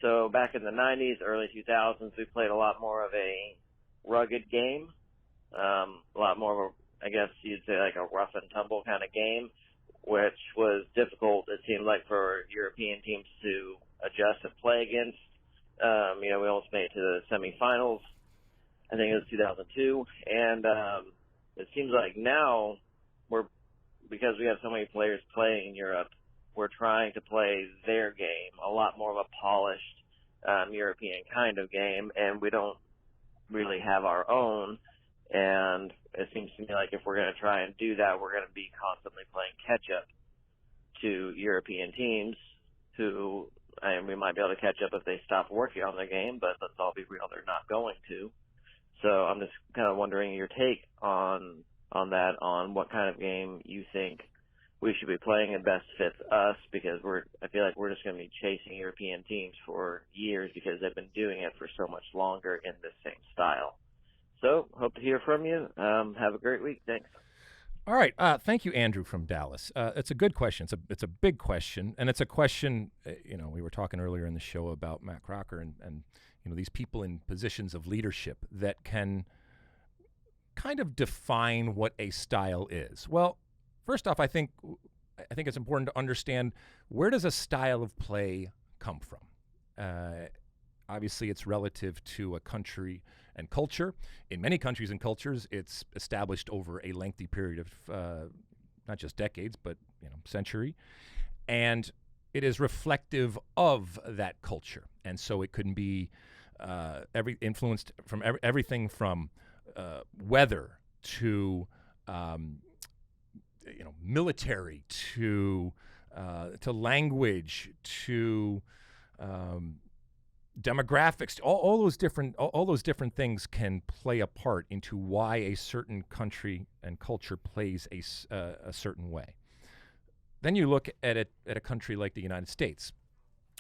So back in the 90s, early 2000s, we played a lot more of a rugged game, a lot more of a, I guess you'd say, like a rough and tumble kind of game, which was difficult, it seemed like, for European teams to adjust and play against. We almost made it to the semifinals. I think it was 2002. And it seems like now because we have so many players playing in Europe, we're trying to play their game, a lot more of a polished European kind of game, and we don't really have our own. And it seems to me like if we're going to try and do that, we're going to be constantly playing catch-up to European teams who, and we might be able to catch up if they stop working on their game, but let's all be real, they're not going to. So I'm just kind of wondering your take on that, on what kind of game you think we should be playing and best fits us, because I feel like we're just going to be chasing European teams for years because they've been doing it for so much longer in this same style. So, hope to hear from you. Have a great week. Thanks. All right. Thank you, Andrew from Dallas. It's a good question. It's a big question, and it's a question. We were talking earlier in the show about Matt Crocker and these people in positions of leadership that can kind of define what a style is. Well, first off, I think it's important to understand, where does a style of play come from? Obviously, it's relative to a country and culture. In many countries and cultures, it's established over a lengthy period of not just decades, but century, and it is reflective of that culture. And so it can be influenced from everything from weather to military to language to demographics. All those different things can play a part into why a certain country and culture plays a certain way. Then you look at a country like the United States,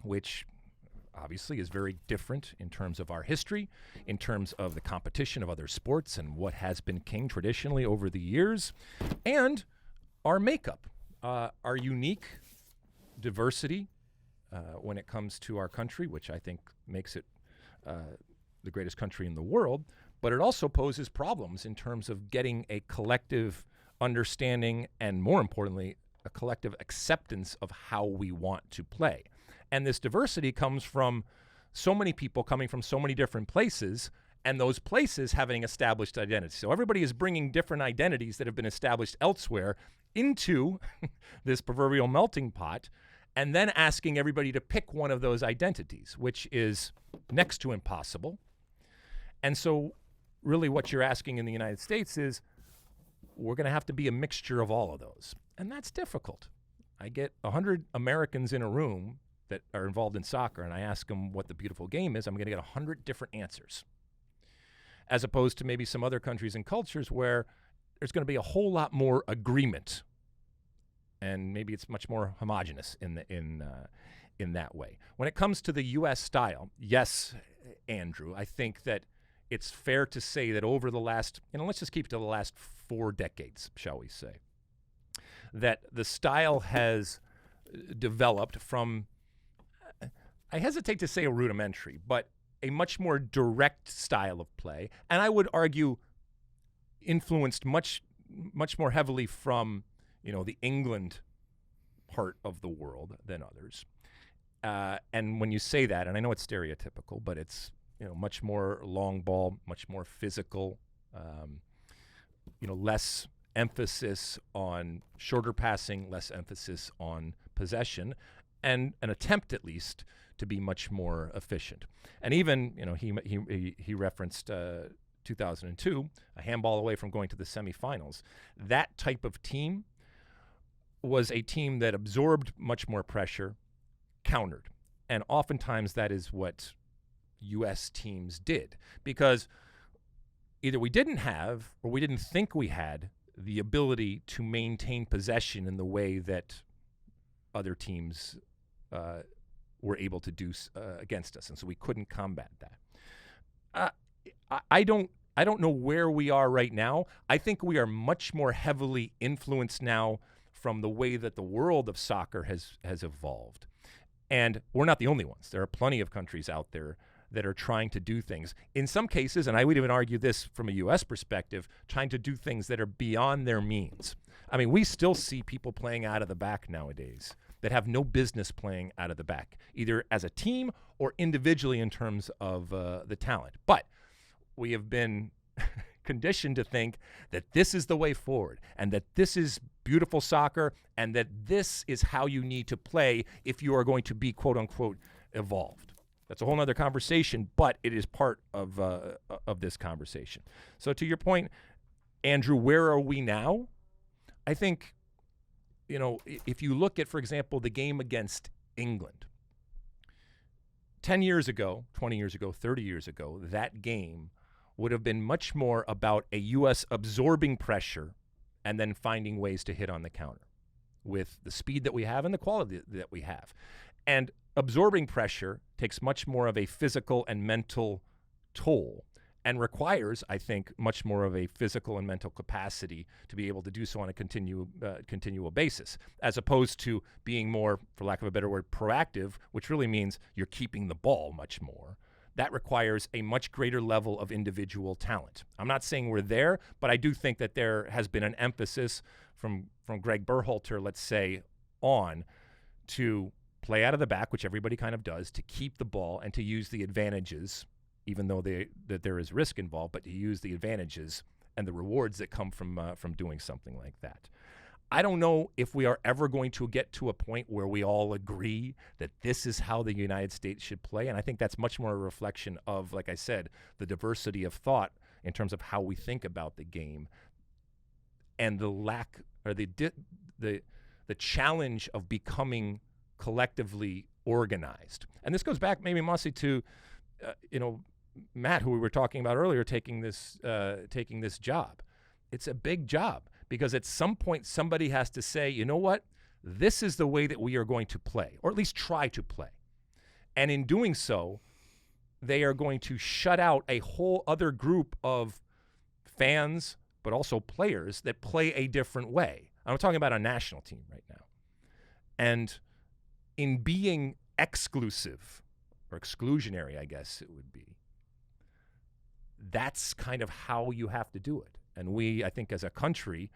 which obviously is very different in terms of our history, in terms of the competition of other sports and what has been king traditionally over the years, and our makeup, our unique diversity when it comes to our country, which I think makes it the greatest country in the world, but it also poses problems in terms of getting a collective understanding and, more importantly, a collective acceptance of how we want to play. And this diversity comes from so many people coming from so many different places, and those places having established identities. So everybody is bringing different identities that have been established elsewhere into this proverbial melting pot, and then asking everybody to pick one of those identities, which is next to impossible. And so really what you're asking in the United States is, we're going to have to be a mixture of all of those. And that's difficult. I get 100 Americans in a room that are involved in soccer, and I ask them what the beautiful game is, I'm going to get 100 different answers. As opposed to maybe some other countries and cultures where there's going to be a whole lot more agreement, and maybe it's much more homogenous in that way. When it comes to the U.S. style, yes, Andrew, I think that it's fair to say that over the last, let's just keep it to the last 4 decades, shall we say, that the style has developed from, I hesitate to say a rudimentary, but a much more direct style of play, and I would argue influenced much more heavily from the England part of the world than others. And when you say that, and I know it's stereotypical, but it's much more long ball, much more physical, less emphasis on shorter passing, less emphasis on possession, and an attempt at least to be much more efficient. And even he referenced 2002, a handball away from going to the semifinals. That type of team was a team that absorbed much more pressure, countered. And oftentimes that is what U.S. teams did, because either we didn't have or we didn't think we had the ability to maintain possession in the way that other teams were able to do against us, and so we couldn't combat that. I don't know where we are right now. I think we are much more heavily influenced now from the way that the world of soccer has evolved. And we're not the only ones. There are plenty of countries out there that are trying to do things, in some cases, and I would even argue this from a U.S. perspective, trying to do things that are beyond their means. I mean, we still see people playing out of the back nowadays that have no business playing out of the back, either as a team or individually in terms of the talent. But we have been conditioned to think that this is the way forward and that this is beautiful soccer and that this is how you need to play if you are going to be, quote unquote, evolved. That's a whole other conversation, but it is part of this conversation. So to your point, Andrew, where are we now? I think, if you look at, for example, the game against England, 10 years ago, 20 years ago, 30 years ago, that game would have been much more about a U.S. absorbing pressure and then finding ways to hit on the counter with the speed that we have and the quality that we have. And absorbing pressure takes much more of a physical and mental toll and requires, I think, much more of a physical and mental capacity to be able to do so on a continual basis, as opposed to being more, for lack of a better word, proactive, which really means you're keeping the ball much more. That requires a much greater level of individual talent. I'm not saying we're there, but I do think that there has been an emphasis from Greg Berhalter, let's say, on to play out of the back, which everybody kind of does, to keep the ball and to use the advantages, even though that there is risk involved, but to use the advantages and the rewards that come from doing something like that. I don't know if we are ever going to get to a point where we all agree that this is how the United States should play, and I think that's much more a reflection of, like I said, the diversity of thought in terms of how we think about the game and the lack or the challenge of becoming collectively organized. And this goes back maybe mostly to Matt, who we were talking about earlier, taking this job. It's a big job because at some point somebody has to say, you know what, this is the way that we are going to play, or at least try to play. And in doing so, they are going to shut out a whole other group of fans, but also players that play a different way. I'm talking about a national team right now. And in being exclusive, or exclusionary, I guess it would be, that's kind of how you have to do it. And we, I think, as a country,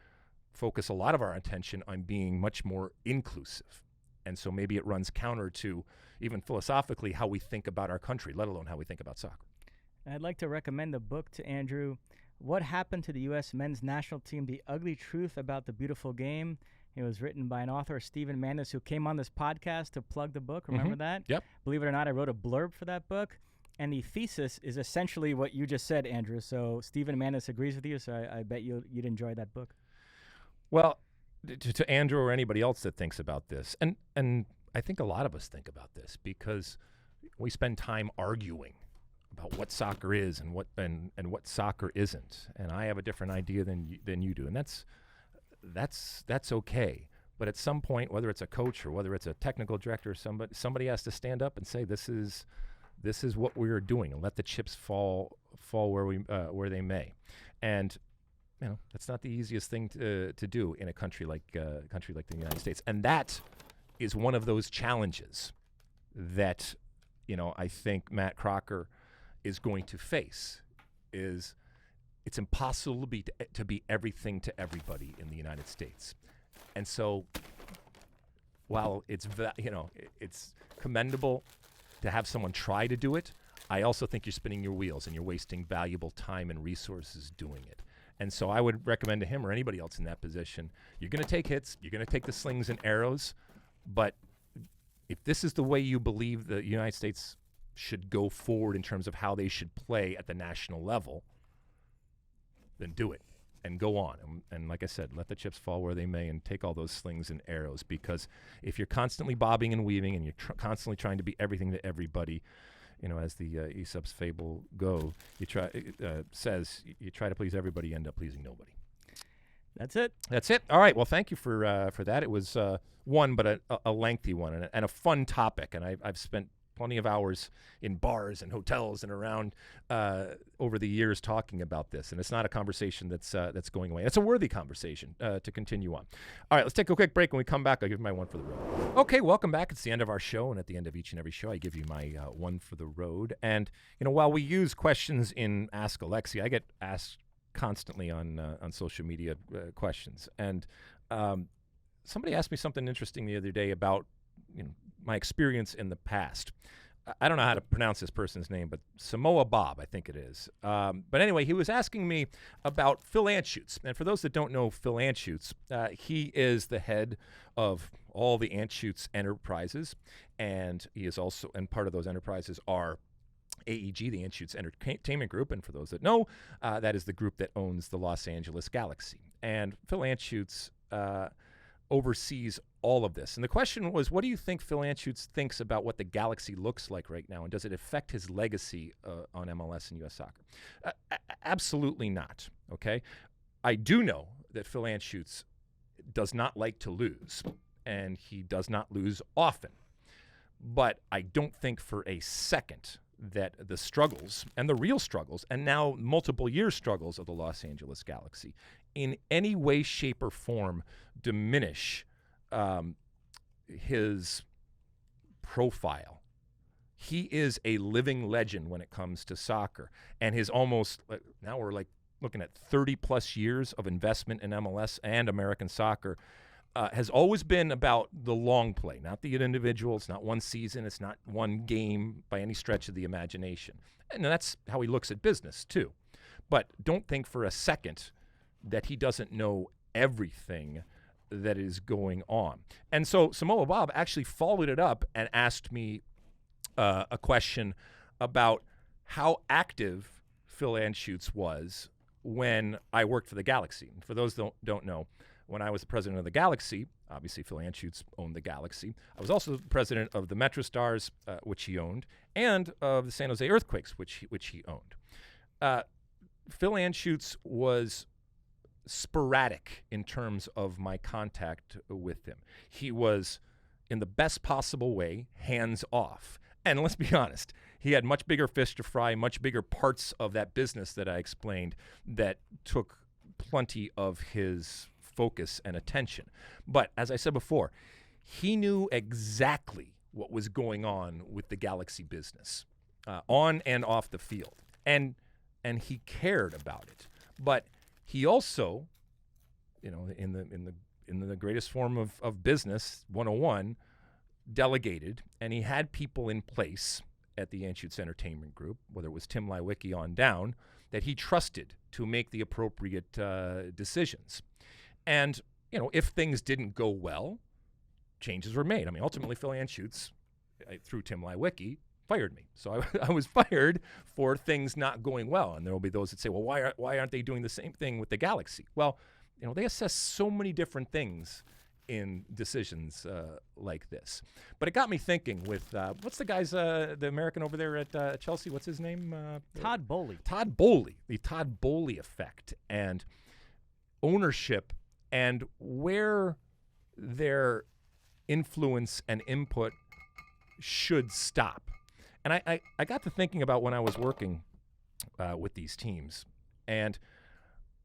focus a lot of our attention on being much more inclusive. And so maybe it runs counter to, even philosophically, how we think about our country, let alone how we think about soccer. I'd like to recommend the book to Andrew, What Happened to the U.S. Men's National Team, The Ugly Truth About the Beautiful Game. It was written by an author, Stephen Manis, who came on this podcast to plug the book. Remember that? Yep. Believe it or not, I wrote a blurb for that book. And the thesis is essentially what you just said, Andrew. So Stephen Manis agrees with you, so I bet you'd enjoy that book. Well, to Andrew or anybody else that thinks about this, and I think a lot of us think about this because we spend time arguing about what soccer is and what soccer isn't. And I have a different idea than you do, and that's okay. But at some point, whether it's a coach or whether it's a technical director, somebody has to stand up and say, this is what we're doing, and let the chips fall where they may. And that's not the easiest thing to do in a country like the United States. And that is one of those challenges that I think Matt Crocker is going to face. It's impossible to be everything to everybody in the United States. And so while it's commendable to have someone try to do it, I also think you're spinning your wheels and you're wasting valuable time and resources doing it. And so I would recommend to him or anybody else in that position, you're going to take hits, you're going to take the slings and arrows, but if this is the way you believe the United States should go forward in terms of how they should play at the national level, then do it and go on. And like I said, let the chips fall where they may and take all those slings and arrows, because if you're constantly bobbing and weaving and you're constantly trying to be everything to everybody, as the Aesop's fable says, you try to please everybody, you end up pleasing nobody. That's it. That's it. All right. Well, thank you for that. It was one, but a lengthy one and a fun topic. And I've spent plenty of hours in bars and hotels and around over the years talking about this. And it's not a conversation that's going away. It's a worthy conversation to continue on. All right, let's take a quick break. When we come back, I'll give you my one for the road. Okay, welcome back. It's the end of our show. And at the end of each and every show, I give you my one for the road. And, while we use questions in Ask Alexi, I get asked constantly on social media questions. And somebody asked me something interesting the other day about my experience in the past. I don't know how to pronounce this person's name, but Samoa Bob, I think it is. But anyway, he was asking me about Phil Anschutz. And for those that don't know Phil Anschutz, he is the head of all the Anschutz enterprises. And he is also, and part of those enterprises are AEG, the Anschutz Entertainment Group. And for those that know, that is the group that owns the Los Angeles Galaxy. And Phil Anschutz oversees all of this. And the question was, what do you think Phil Anschutz thinks about what the Galaxy looks like right now, and does it affect his legacy on MLS and U.S. soccer? Absolutely not, okay? I do know that Phil Anschutz does not like to lose, and he does not lose often. But I don't think for a second that the struggles, and the real struggles, and now multiple year struggles of the Los Angeles Galaxy in any way, shape, or form diminish his profile. He is a living legend when it comes to soccer, and his almost, now we're like looking at 30 plus years of investment in MLS and American soccer, has always been about the long play, not the individual. It's not one season. It's not one game by any stretch of the imagination. And that's how he looks at business too. But don't think for a second that he doesn't know everything that is going on. And so Samoa Bob actually followed it up and asked me a question about how active Phil Anschutz was when I worked for the Galaxy. And for those that don't know, when I was the president of the Galaxy, obviously Phil Anschutz owned the Galaxy. I was also the president of the Metro Stars, which he owned, and of the San Jose Earthquakes, which he owned. Phil Anschutz was sporadic in terms of my contact with him. He was, in the best possible way, hands off. And let's be honest, he had much bigger fish to fry, much bigger parts of that business that I explained that took plenty of his focus and attention. But as I said before, he knew exactly what was going on with the Galaxy business, on and off the field. And he cared about it. But he also, in the greatest form of business 101, delegated, and he had people in place at the Anschutz Entertainment Group, whether it was Tim Lewicki on down, that he trusted to make the appropriate decisions. And, if things didn't go well, changes were made. I mean, ultimately, Phil Anschutz, through Tim Lewicki, fired me. So I was fired for things not going well. And there will be those that say, well, why aren't they doing the same thing with the Galaxy? Well, they assess so many different things in decisions like this. But it got me thinking with, what's the guy's, the American over there at Chelsea, what's his name? Todd Boehly. Todd Boehly, the Todd Boehly effect, and ownership, and where their influence and input should stop. And I got to thinking about when I was working with these teams, and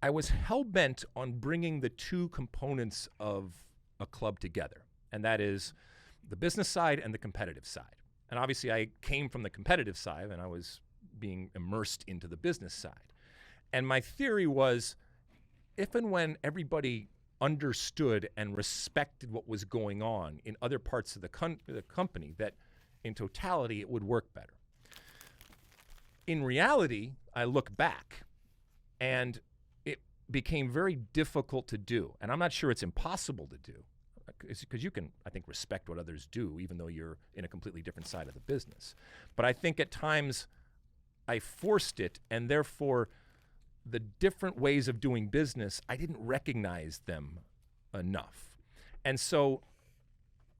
I was hell-bent on bringing the two components of a club together, and that is the business side and the competitive side. And obviously I came from the competitive side, and I was being immersed into the business side. And my theory was, if and when everybody understood and respected what was going on in other parts of the company, that in totality it would work better. In reality, I look back, and it became very difficult to do. And I'm not sure it's impossible to do, because you can, I think, respect what others do, even though you're in a completely different side of the business. But I think at times I forced it, and therefore the different ways of doing business, I didn't recognize them enough. And so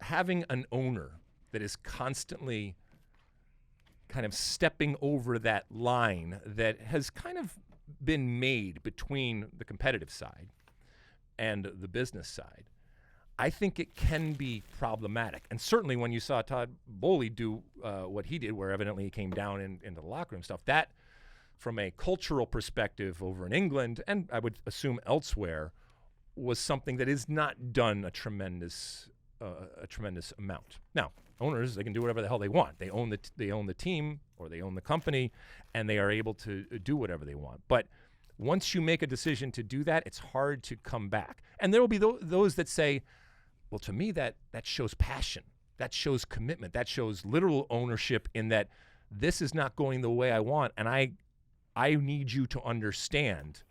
having an owner that is constantly kind of stepping over that line that has kind of been made between the competitive side and the business side, I think it can be problematic. And certainly when you saw Todd Boehly do what he did, where evidently he came down into the locker room stuff, that from a cultural perspective over in England, and I would assume elsewhere, was something that is not done a tremendous amount. Now, owners, they can do whatever the hell they want. They own the team, or they own the company, and they are able to do whatever they want. But once you make a decision to do that, it's hard to come back. And there will be those that say, well, to me, that shows passion. that shows commitment. That shows literal ownership in that this is not going the way I want, and I need you to understand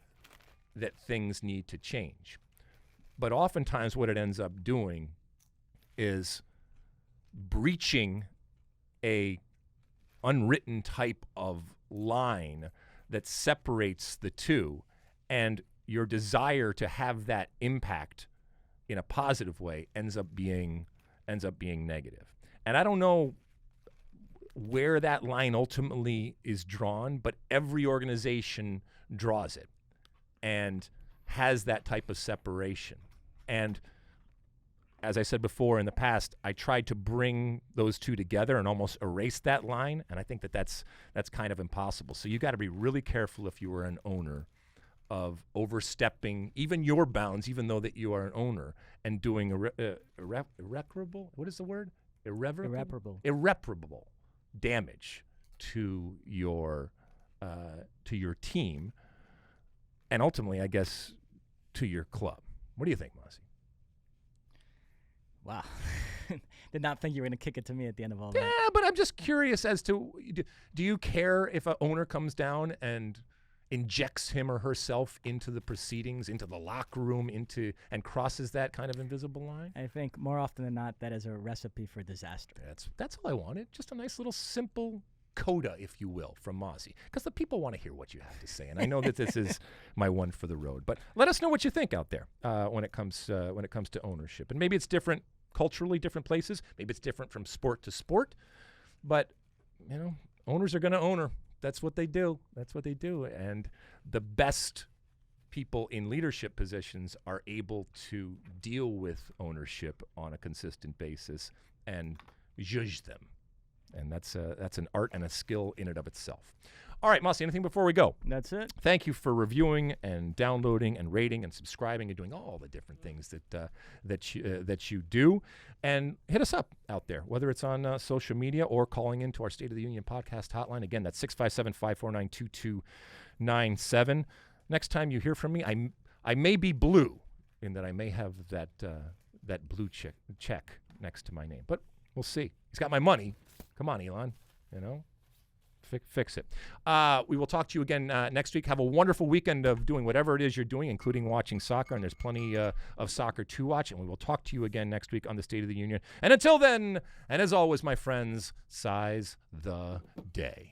that things need to change. But oftentimes what it ends up doing is breaching a unwritten type of line that separates the two, and your desire to have that impact in a positive way ends up being negative. And I don't know where that line ultimately is drawn, but every organization draws it and has that type of separation. And as I said before in the past, I tried to bring those two together and almost erase that line, and I think that that's kind of impossible. So you got to be really careful if you are an owner of overstepping even your bounds, even though that you are an owner, and doing irreparable, what is the word? Irreparable damage to your team, and ultimately, I guess, to your club. What do you think, Mosse? Wow. Did not think you were going to kick it to me at the end of all that. Yeah, but I'm just curious as to, do you care if an owner comes down and injects him or herself into the proceedings, into the locker room, and crosses that kind of invisible line? I think more often than not, that is a recipe for disaster. That's all I wanted. Just a nice little simple coda, if you will, from Mosse, because the people want to hear what you have to say, and I know that this is my one for the road. But let us know what you think out there when it comes to ownership, and maybe it's different culturally, different places. Maybe it's different from sport to sport, but owners are going to owner. That's what they do. And the best people in leadership positions are able to deal with ownership on a consistent basis and judge them. And that's an art and a skill in and of itself. All right, Mosse, anything before we go? That's it. Thank you for reviewing and downloading and rating and subscribing and doing all the different things that you do. And hit us up out there, whether it's on social media or calling into our State of the Union podcast hotline. Again, that's 657-549-2297. Next time you hear from me, I may be blue in that I may have that blue check next to my name. But we'll see. He's got my money. Come on, Elon. Fix it. We will talk to you again next week. Have a wonderful weekend of doing whatever it is you're doing, including watching soccer. And there's plenty of soccer to watch. And we will talk to you again next week on the State of the Union. And until then, and as always, my friends, size the day.